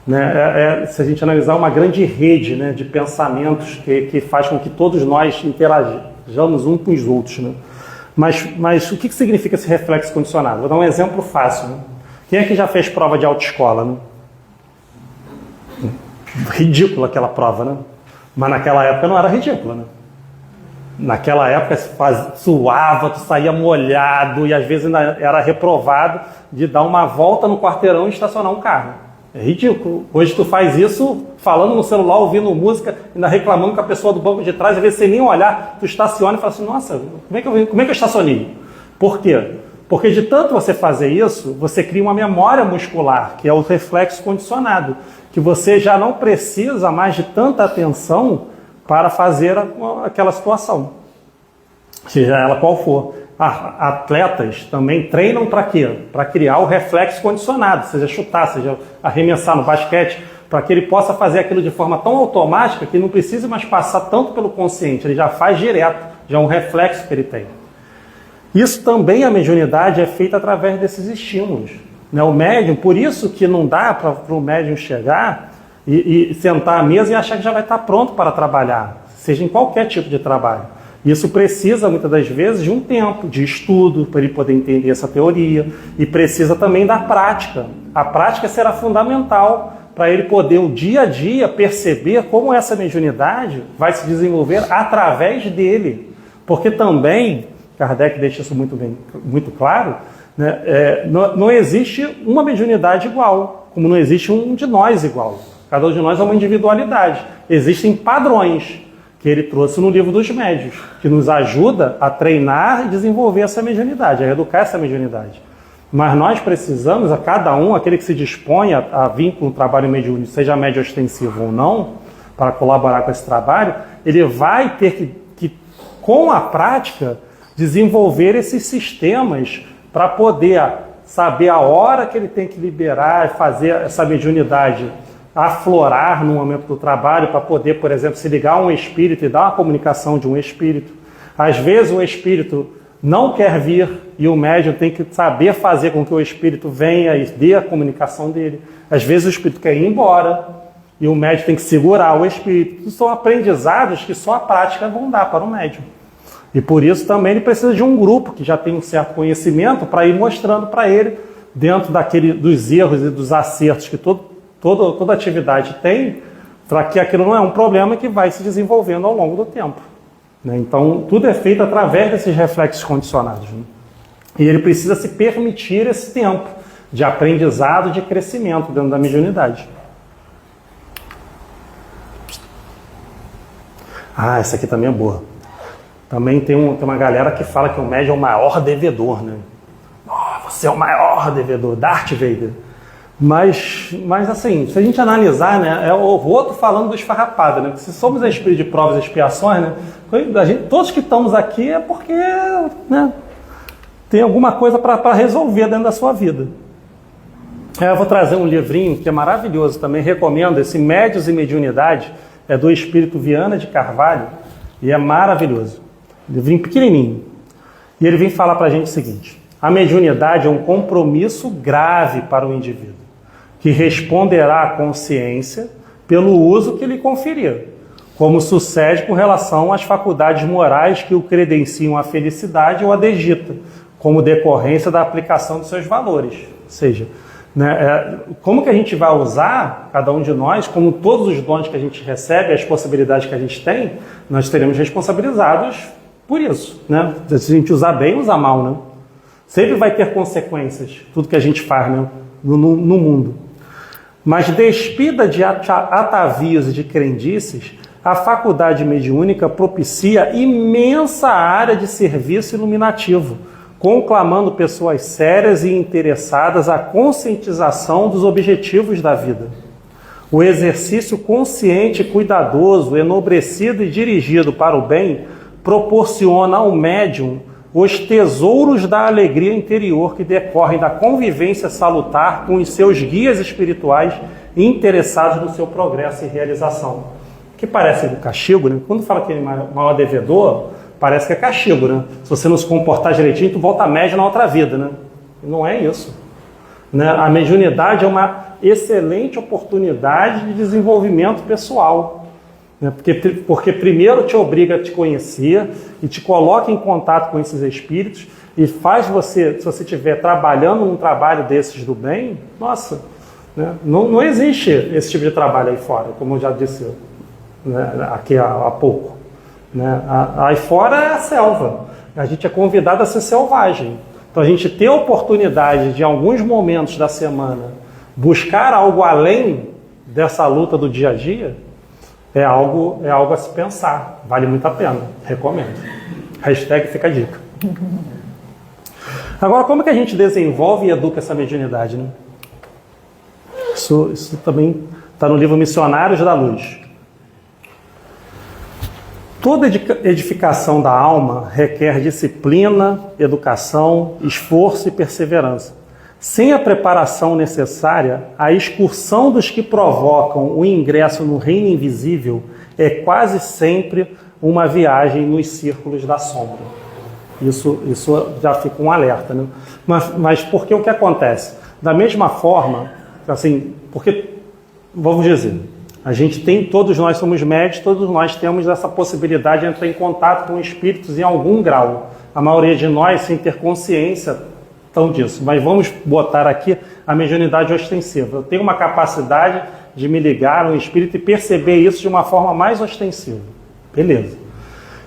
Né? Se a gente analisar uma grande rede, né, de pensamentos que faz com que todos nós interajamos uns com os outros, né? Mas o que significa esse reflexo condicionado? Vou dar um exemplo fácil. Né? Quem é que já fez prova de autoescola? Né? Ridícula aquela prova, né? Mas naquela época não era ridícula, né? Naquela época suava, tu saía molhado e às vezes ainda era reprovado de dar uma volta no quarteirão e estacionar um carro. É ridículo. Hoje tu faz isso falando no celular, ouvindo música, ainda reclamando com a pessoa do banco de trás, às vezes sem nem olhar, tu estaciona e fala assim, nossa, como é que eu estacionei? Por quê? Porque de tanto você fazer isso, você cria uma memória muscular, que é o reflexo condicionado, que você já não precisa mais de tanta atenção para fazer aquela situação, seja ela qual for. Atletas também treinam para quê? Para criar o reflexo condicionado, seja chutar, seja arremessar no basquete, para que ele possa fazer aquilo de forma tão automática que não precise mais passar tanto pelo consciente, ele já faz direto, já é um reflexo que ele tem. Isso também, a mediunidade é feita através desses estímulos. Né? O médium, por isso que não dá para o médium chegar e sentar à mesa e achar que já vai estar pronto para trabalhar, seja em qualquer tipo de trabalho. Isso precisa, muitas das vezes, de um tempo de estudo, para ele poder entender essa teoria, e precisa também da prática. A prática será fundamental para ele poder, o dia a dia, perceber como essa mediunidade vai se desenvolver através dele. Porque também, Kardec deixa isso muito claro, né, não existe uma mediunidade igual, como não existe um de nós igual. Cada um de nós é uma individualidade. Existem padrões que ele trouxe no livro dos médiuns, que nos ajuda a treinar e desenvolver essa mediunidade, a educar essa mediunidade. Mas nós precisamos, a cada um, aquele que se dispõe a vir com o trabalho mediúnico, seja médio ostensivo ou não, para colaborar com esse trabalho, ele vai ter que com a prática, desenvolver esses sistemas para poder saber a hora que ele tem que liberar, fazer essa mediunidade aflorar no momento do trabalho, para poder, por exemplo, se ligar a um espírito e dar uma comunicação de um espírito. Às vezes o espírito não quer vir e o médium tem que saber fazer com que o espírito venha e dê a comunicação dele. Às vezes o espírito quer ir embora e o médium tem que segurar o espírito. Isso são aprendizados que só a prática vão dar para o médium. E por isso também ele precisa de um grupo que já tem um certo conhecimento para ir mostrando para ele, dentro dos erros e dos acertos que toda atividade tem, para que aquilo não é um problema que vai se desenvolvendo ao longo do tempo. Né? Então, tudo é feito através desses reflexos condicionados. Né? E ele precisa se permitir esse tempo, de aprendizado, de crescimento dentro da mediunidade. Ah, essa aqui também é boa. Também tem uma galera que fala que o médium é o maior devedor, né? Oh, você é o maior devedor, Darth Vader. Mas assim, se a gente analisar, né, é o outro falando do esfarrapado, né? Se somos a espírito de provas e expiações, né? Todos que estamos aqui é porque, né, tem alguma coisa para resolver dentro da sua vida. Eu vou trazer um livrinho que é maravilhoso também, recomendo, esse Médiuns e Mediunidade, é do Espírito Viana de Carvalho, e é maravilhoso. Livrinho pequenininho. E ele vem falar para a gente o seguinte: a mediunidade é um compromisso grave para o indivíduo, que responderá à consciência pelo uso que lhe conferir, como sucede com relação às faculdades morais que o credenciam à felicidade ou à desdita, como decorrência da aplicação dos seus valores. Ou seja, né, como que a gente vai usar, cada um de nós, como todos os dons que a gente recebe, as possibilidades que a gente tem, nós seremos responsabilizados por isso. Né? Se a gente usar bem, usar mal, né? Sempre vai ter consequências, tudo que a gente faz, né, no mundo. Mas despida de atavios e de crendices, a faculdade mediúnica propicia imensa área de serviço iluminativo, conclamando pessoas sérias e interessadas à conscientização dos objetivos da vida. O exercício consciente, cuidadoso, enobrecido e dirigido para o bem proporciona ao médium os tesouros da alegria interior que decorrem da convivência salutar com os seus guias espirituais interessados no seu progresso e realização. Que parece do castigo, né? Quando fala que ele é maior devedor, parece que é castigo, né? Se você não se comportar direitinho, tu volta médio na outra vida, né? E não é isso. Né? A mediunidade é uma excelente oportunidade de desenvolvimento pessoal. Porque primeiro te obriga a te conhecer e te coloca em contato com esses espíritos e faz você, se você estiver trabalhando num trabalho desses do bem, nossa, né? Não existe esse tipo de trabalho aí fora, como eu já disse, né, aqui há pouco. Né? Aí fora é a selva, a gente é convidado a ser selvagem. Então a gente ter a oportunidade de, em alguns momentos da semana, buscar algo além dessa luta do dia a dia, é algo a se pensar. Vale muito a pena. Recomendo. Hashtag fica a dica. Agora, como que a gente desenvolve e educa essa mediunidade, né? Isso também está no livro Missionários da Luz. Toda edificação da alma requer disciplina, educação, esforço e perseverança. Sem a preparação necessária, a excursão dos que provocam o ingresso no reino invisível é quase sempre uma viagem nos círculos da sombra. Isso já fica um alerta, né? Mas por que o que acontece? Da mesma forma, assim, porque, vamos dizer, todos nós somos médios, todos nós temos essa possibilidade de entrar em contato com espíritos em algum grau. A maioria de nós, sem ter consciência disso, mas vamos botar aqui a mediunidade ostensiva. Eu tenho uma capacidade de me ligar a um espírito e perceber isso de uma forma mais ostensiva. Beleza.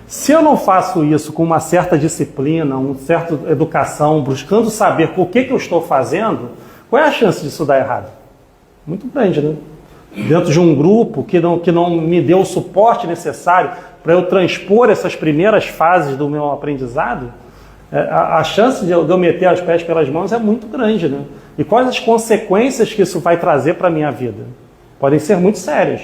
Se eu não faço isso com uma certa disciplina, uma certa educação, buscando saber por que eu estou fazendo, qual é a chance disso dar errado? Muito grande, né? Dentro de um grupo que não me deu o suporte necessário para eu transpor essas primeiras fases do meu aprendizado, a chance de eu meter os pés pelas mãos é muito grande, né? E quais as consequências que isso vai trazer para a minha vida? Podem ser muito sérias,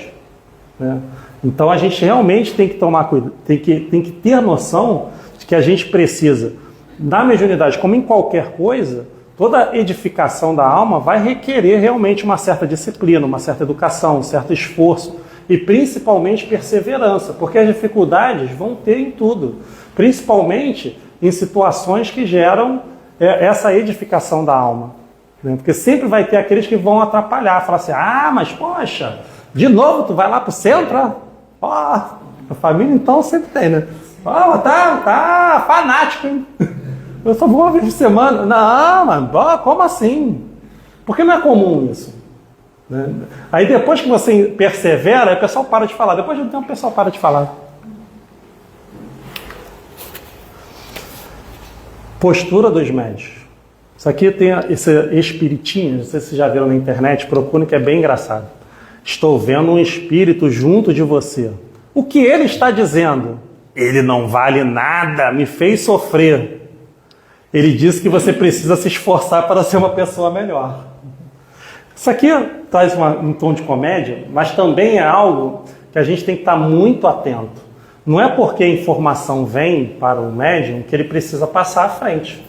né? Então a gente realmente tem que tomar cuidado, tem que ter noção de que a gente precisa, na mediunidade, como em qualquer coisa, toda edificação da alma vai requerer realmente uma certa disciplina, uma certa educação, um certo esforço e principalmente perseverança, porque as dificuldades vão ter em tudo, principalmente em situações que geram essa edificação da alma. Né? Porque sempre vai ter aqueles que vão atrapalhar, falar assim, mas poxa, de novo tu vai lá pro centro? A família então sempre tem, né? Tá fanático, hein? Eu só vou uma vez por semana. Não, mas como assim? Porque não é comum isso. Né? Aí depois que você persevera, o pessoal para de falar. Depois de um tempo o pessoal para de falar. Postura dos médios. Isso aqui tem esse espiritinho, não sei se vocês já viram na internet, procurem que é bem engraçado. Estou vendo um espírito junto de você. O que ele está dizendo? Ele não vale nada, me fez sofrer. Ele disse que você precisa se esforçar para ser uma pessoa melhor. Isso aqui traz um tom de comédia, mas também é algo que a gente tem que estar muito atento. Não é porque a informação vem para o médium que ele precisa passar à frente.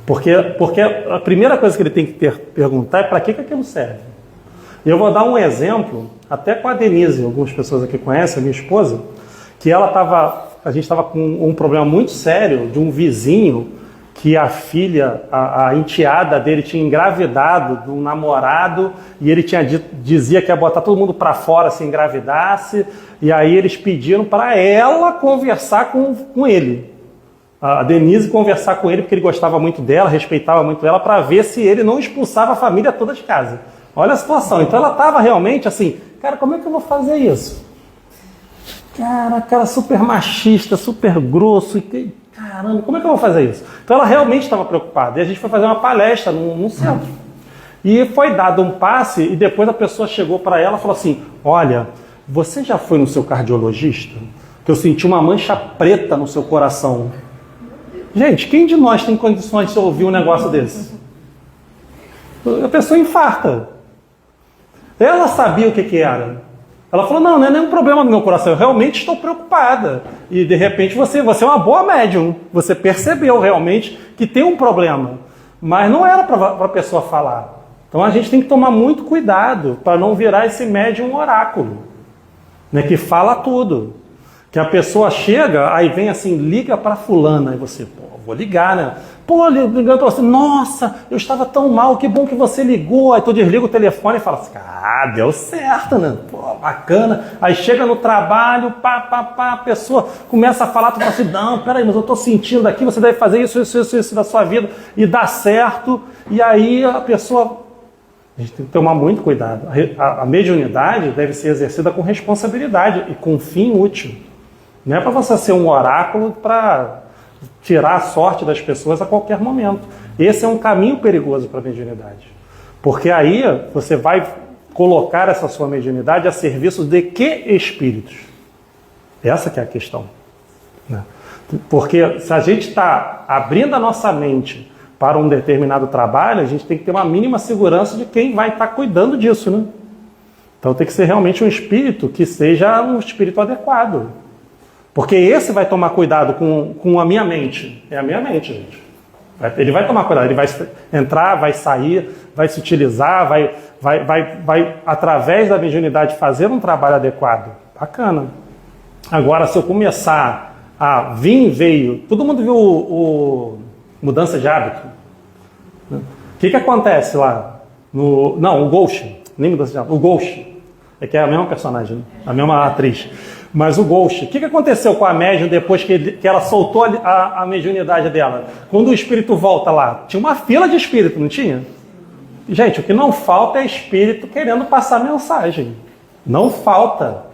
Porque a primeira coisa que ele tem que perguntar é para que aquilo serve. E eu vou dar um exemplo, até com a Denise, algumas pessoas aqui conhecem, a minha esposa, que a gente estava com um problema muito sério de um vizinho que a filha, a enteada dele tinha engravidado de um namorado e ele dizia que ia botar todo mundo para fora se engravidasse, e aí eles pediram para ela conversar com ele. A Denise conversar com ele porque ele gostava muito dela, respeitava muito ela, para ver se ele não expulsava a família toda de casa. Olha a situação. Então ela estava realmente assim, cara, como é que eu vou fazer isso? Cara super machista, super grosso, caramba, como é que eu vou fazer isso? Então ela realmente estava preocupada. E a gente foi fazer uma palestra num centro. E foi dado um passe e depois a pessoa chegou para ela e falou assim, olha, você já foi no seu cardiologista? Que eu senti uma mancha preta no seu coração. Gente, quem de nós tem condições de ouvir um negócio desse? A pessoa infarta. Ela sabia o que era. Ela falou, não é nenhum problema no meu coração, eu realmente estou preocupada. E de repente você é uma boa médium. Você percebeu realmente que tem um problema. Mas não era para a pessoa falar. Então a gente tem que tomar muito cuidado para não virar esse médium oráculo, né, que fala tudo. Que a pessoa chega, aí vem assim, liga para fulana, e você, vou ligar, né? Ligando para você, nossa, eu estava tão mal, que bom que você ligou. Aí tu desliga o telefone e fala assim, deu certo, né? Bacana. Aí chega no trabalho, a pessoa começa a falar, tu fala assim, não, peraí, mas eu estou sentindo aqui, você deve fazer isso da sua vida, e dá certo. E aí a pessoa... A gente tem que tomar muito cuidado. A mediunidade deve ser exercida com responsabilidade e com fim útil. Não é para você ser um oráculo para tirar a sorte das pessoas a qualquer momento. Esse é um caminho perigoso para a mediunidade. Porque aí você vai colocar essa sua mediunidade a serviço de que espíritos? Essa que é a questão. Né? Porque se a gente está abrindo a nossa mente para um determinado trabalho, a gente tem que ter uma mínima segurança de quem vai estar cuidando disso. Né? Então tem que ser realmente um espírito que seja um espírito adequado. Porque esse vai tomar cuidado com a minha mente. É a minha mente, gente. Ele vai tomar cuidado, ele vai entrar, vai sair, vai se utilizar, vai através da mediunidade, fazer um trabalho adequado. Bacana. Agora, se eu começar a veio... Todo mundo viu o Mudança de Hábito? O que acontece lá? O Ghost. Nem Mudança de Hábito. O Ghost. É que é a mesma personagem, né? A mesma atriz. Mas o Ghost, o que aconteceu com a médium depois que ela soltou a mediunidade dela? Quando o espírito volta lá, tinha uma fila de espírito, não tinha? Gente, o que não falta é espírito querendo passar mensagem. Não falta.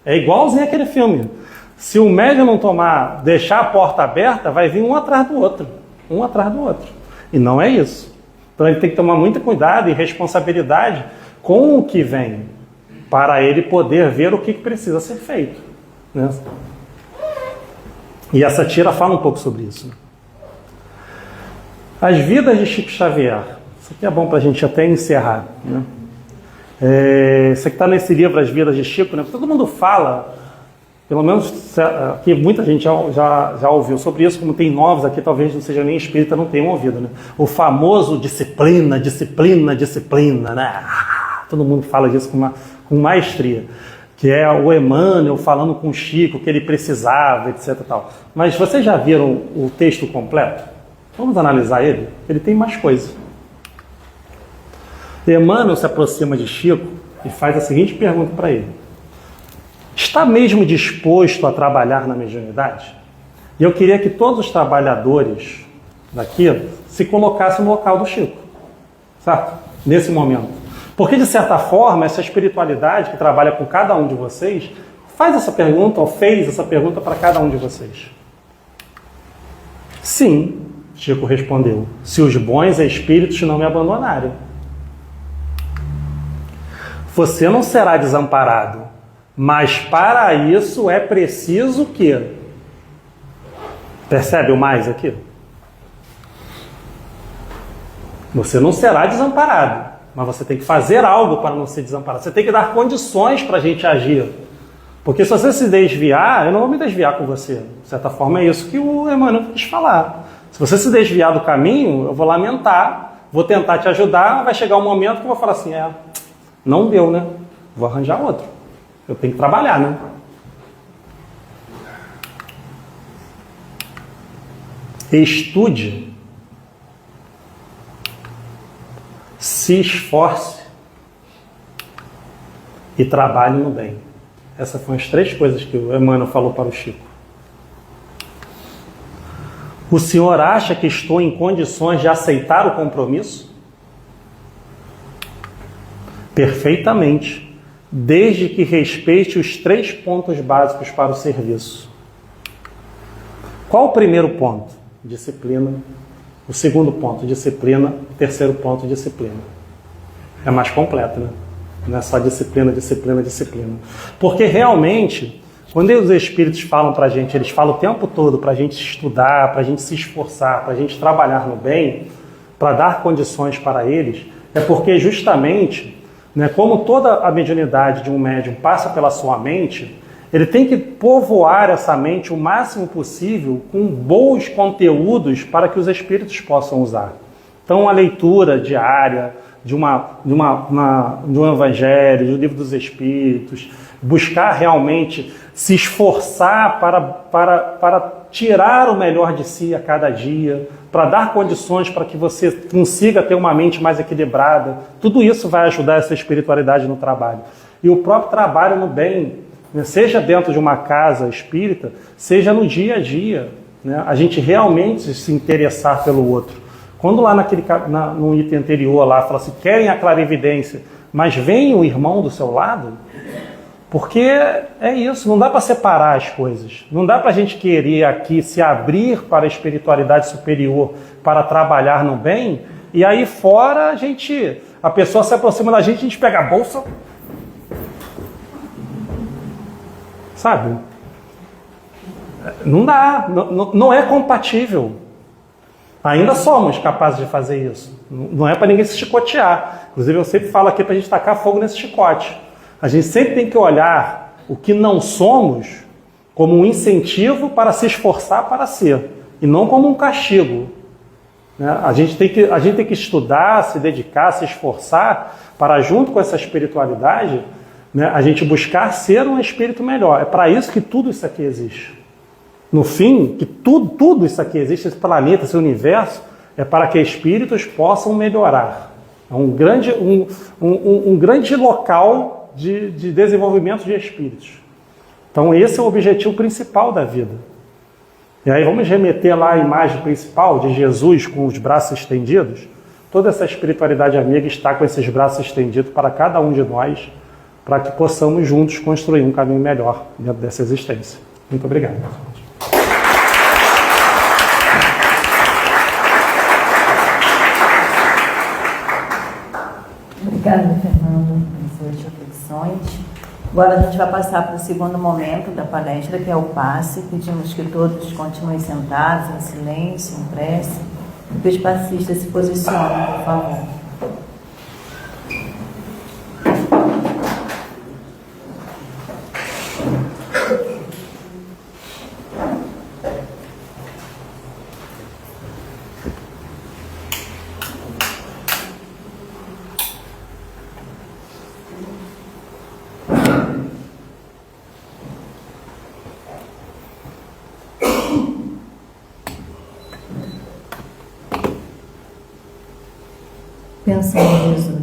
É igualzinho aquele filme. Se o médium não deixar a porta aberta, vai vir um atrás do outro. Um atrás do outro. E não é isso. Então ele tem que tomar muito cuidado e responsabilidade com o que vem, para ele poder ver o que precisa ser feito. Né? E essa tira fala um pouco sobre isso. As vidas de Chico Xavier. Isso aqui é bom para a gente até encerrar. Né? Isso aqui está nesse livro, As Vidas de Chico. Né? Todo mundo fala, pelo menos aqui muita gente já ouviu sobre isso, como tem novos aqui, talvez não seja nem espírita, não tenham ouvido. Né? O famoso disciplina, né? Todo mundo fala disso com maestria, que é o Emmanuel falando com o Chico que ele precisava, etc. Tal. Mas vocês já viram o texto completo? Vamos analisar ele? Ele tem mais coisa. Emmanuel se aproxima de Chico e faz a seguinte pergunta para ele: está mesmo disposto a trabalhar na mediunidade? E eu queria que todos os trabalhadores daqui se colocassem no local do Chico, certo? Nesse momento. Porque, de certa forma, essa espiritualidade que trabalha com cada um de vocês faz essa pergunta, ou fez essa pergunta para cada um de vocês. Sim, Chico respondeu: se os bons espíritos não me abandonarem. Você não será desamparado, mas para isso é preciso que... Percebe o mais aqui? Você não será desamparado, mas você tem que fazer algo para não ser desamparado. Você tem que dar condições para a gente agir. Porque se você se desviar, eu não vou me desviar com você. De certa forma é isso que o Emmanuel quis falar. Se você se desviar do caminho, eu vou lamentar, vou tentar te ajudar, vai chegar um momento que eu vou falar assim, não deu, né? Vou arranjar outro. Eu tenho que trabalhar, né? Estude, se esforce e trabalhe no bem. Essas foram as 3 coisas que o Emmanuel falou para o Chico. O senhor acha que estou em condições de aceitar o compromisso? Perfeitamente, desde que respeite os 3 pontos básicos para o serviço. Qual o primeiro ponto? Disciplina. O segundo ponto, disciplina. O terceiro ponto, disciplina. É mais completo, né? Não é só disciplina, disciplina, disciplina. Porque realmente, quando os espíritos falam para a gente, eles falam o tempo todo para a gente estudar, para a gente se esforçar, para a gente trabalhar no bem, para dar condições para eles, é porque justamente, né, como toda a mediunidade de um médium passa pela sua mente, ele tem que povoar essa mente o máximo possível com bons conteúdos para que os espíritos possam usar. Então, a leitura diária de um evangelho, do livro dos espíritos, buscar realmente se esforçar para tirar o melhor de si a cada dia, para dar condições para que você consiga ter uma mente mais equilibrada. Tudo isso vai ajudar essa espiritualidade no trabalho. E o próprio trabalho no bem, né, seja dentro de uma casa espírita, seja no dia a dia, né, a gente realmente se interessar pelo outro. Quando lá no item anterior lá fala assim, querem a clarividência, mas vem o irmão do seu lado, porque é isso, não dá para separar as coisas. Não dá para a gente querer aqui se abrir para a espiritualidade superior para trabalhar no bem, e aí fora a pessoa se aproxima da gente, a gente pega a bolsa, sabe? Não dá, não é compatível. Ainda somos capazes de fazer isso. Não é para ninguém se chicotear. Inclusive, eu sempre falo aqui para a gente tacar fogo nesse chicote. A gente sempre tem que olhar o que não somos como um incentivo para se esforçar para ser, e não como um castigo. Né? A gente tem que estudar, se dedicar, se esforçar para, junto com essa espiritualidade, né, a gente buscar ser um espírito melhor. É para isso que tudo isso aqui existe. No fim, que tudo isso aqui existe, esse planeta, esse universo, é para que espíritos possam melhorar. É um grande local de desenvolvimento de espíritos. Então esse é o objetivo principal da vida. E aí vamos remeter lá a imagem principal de Jesus com os braços estendidos. Toda essa espiritualidade amiga está com esses braços estendidos para cada um de nós, para que possamos juntos construir um caminho melhor dentro dessa existência. Muito obrigado. Obrigada, Fernando, pelas suas reflexões. Agora a gente vai passar para o segundo momento da palestra, que é o passe. Pedimos que todos continuem sentados, em silêncio, em prece, e que os passistas se posicionem, por favor. Pensando em Jesus.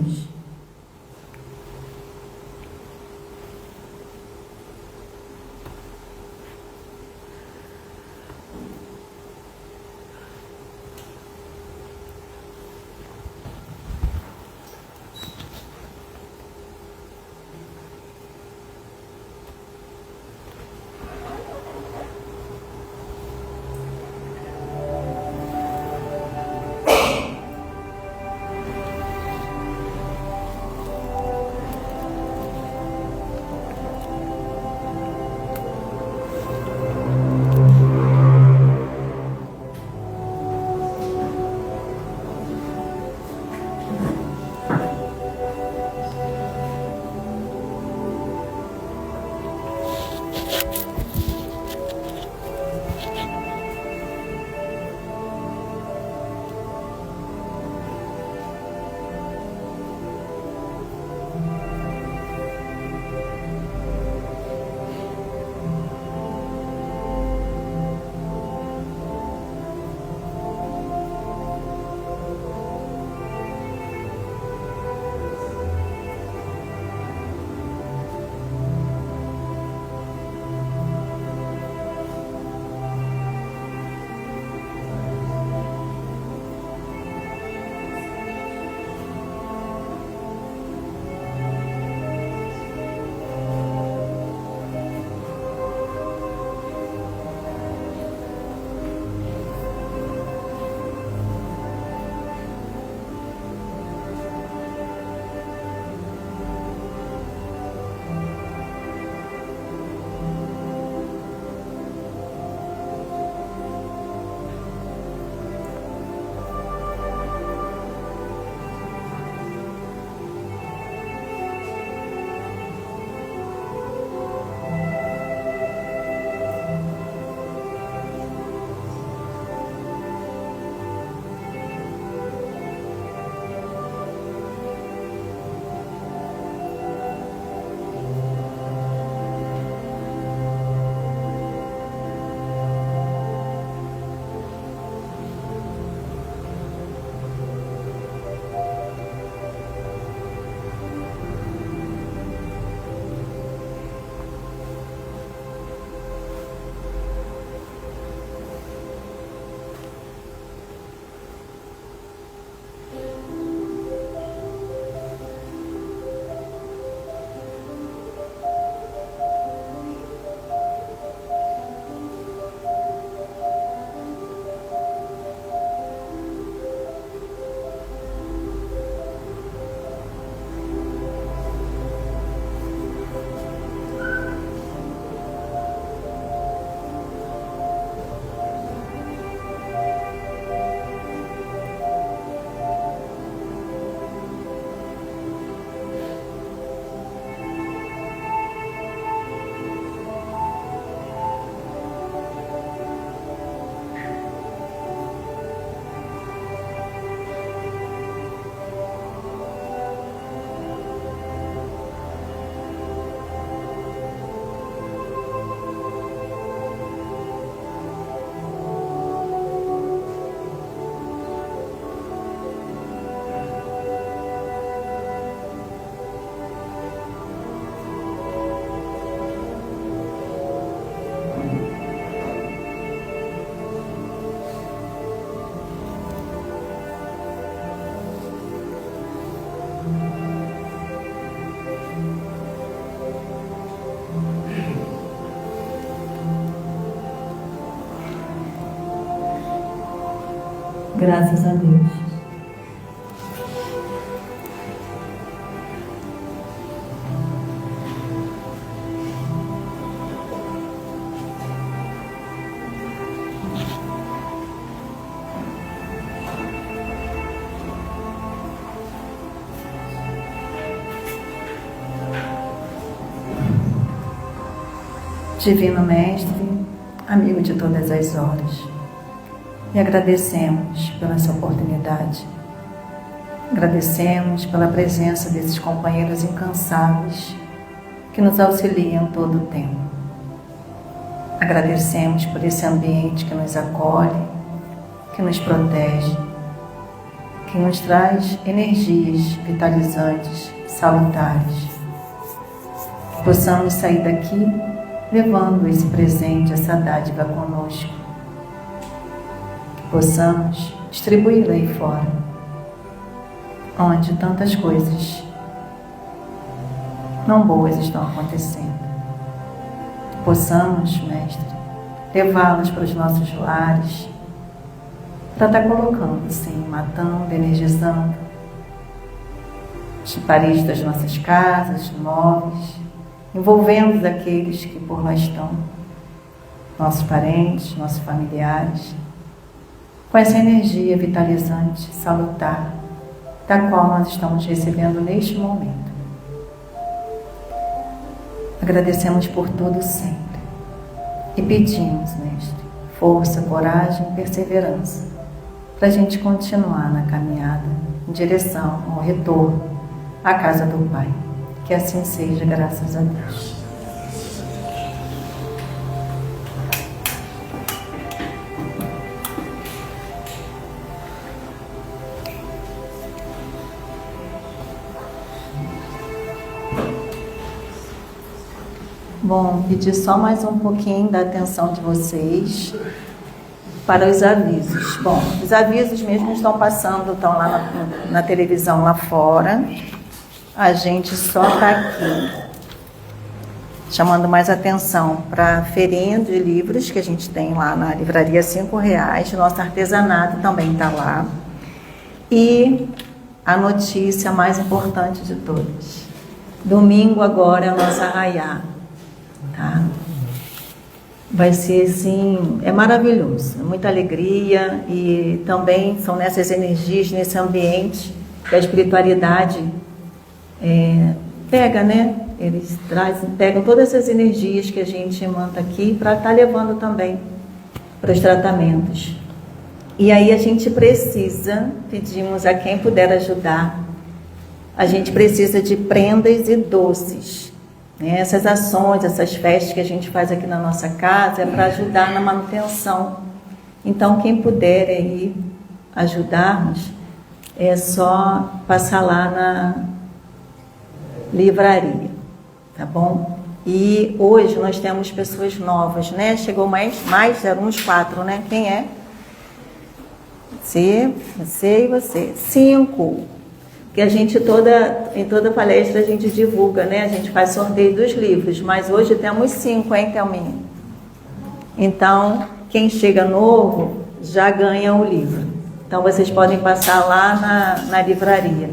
Graças a Deus. Divino Mestre, amigo de todas as horas, e agradecemos pela essa oportunidade. Agradecemos pela presença desses companheiros incansáveis que nos auxiliam todo o tempo. Agradecemos por esse ambiente que nos acolhe, que nos protege, que nos traz energias vitalizantes, salutares. Que possamos sair daqui levando esse presente, essa dádiva conosco. Que possamos distribuir aí fora, onde tantas coisas não boas estão acontecendo. Que possamos, Mestre, levá-las para os nossos lares, para estar colocando, assim, matando, energizando as paredes das nossas casas, móveis, envolvendo aqueles que por lá estão, nossos parentes, nossos familiares, com essa energia vitalizante, salutar, da qual nós estamos recebendo neste momento. Agradecemos por tudo sempre e pedimos, Mestre, força, coragem e perseverança para a gente continuar na caminhada em direção ao retorno à casa do Pai. Que assim seja, graças a Deus. Bom, pedir só mais um pouquinho da atenção de vocês para os avisos. Bom, os avisos mesmo estão passando, estão lá na televisão lá fora. A gente só está aqui chamando mais atenção para a feirinha de livros que a gente tem lá na livraria R$5. Nosso artesanato também está lá. E a notícia mais importante de todas. Domingo agora é a nossa arraiá. Tá? Vai ser assim, é maravilhoso, é muita alegria e também são nessas energias, nesse ambiente que a espiritualidade pega, né? Eles pegam todas essas energias que a gente manda aqui para estar levando também para os tratamentos. E aí a gente precisa, pedimos a quem puder ajudar, a gente precisa de prendas e doces. Né? Essas ações, essas festas que a gente faz aqui na nossa casa é para ajudar na manutenção. Então quem puder aí ajudar-nos, é só passar lá na livraria, tá bom? E hoje nós temos pessoas novas, né? Chegou mais eram uns 4, né? Quem é? Você e você. 5. Que a gente em toda palestra a gente divulga, né? A gente faz sorteio dos livros, mas hoje temos 5, hein, Thelminha? Então, quem chega novo já ganha o livro. Então vocês podem passar lá na livraria.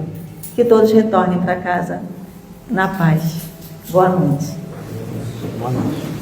Que todos retornem para casa na paz. Boa noite. Boa noite.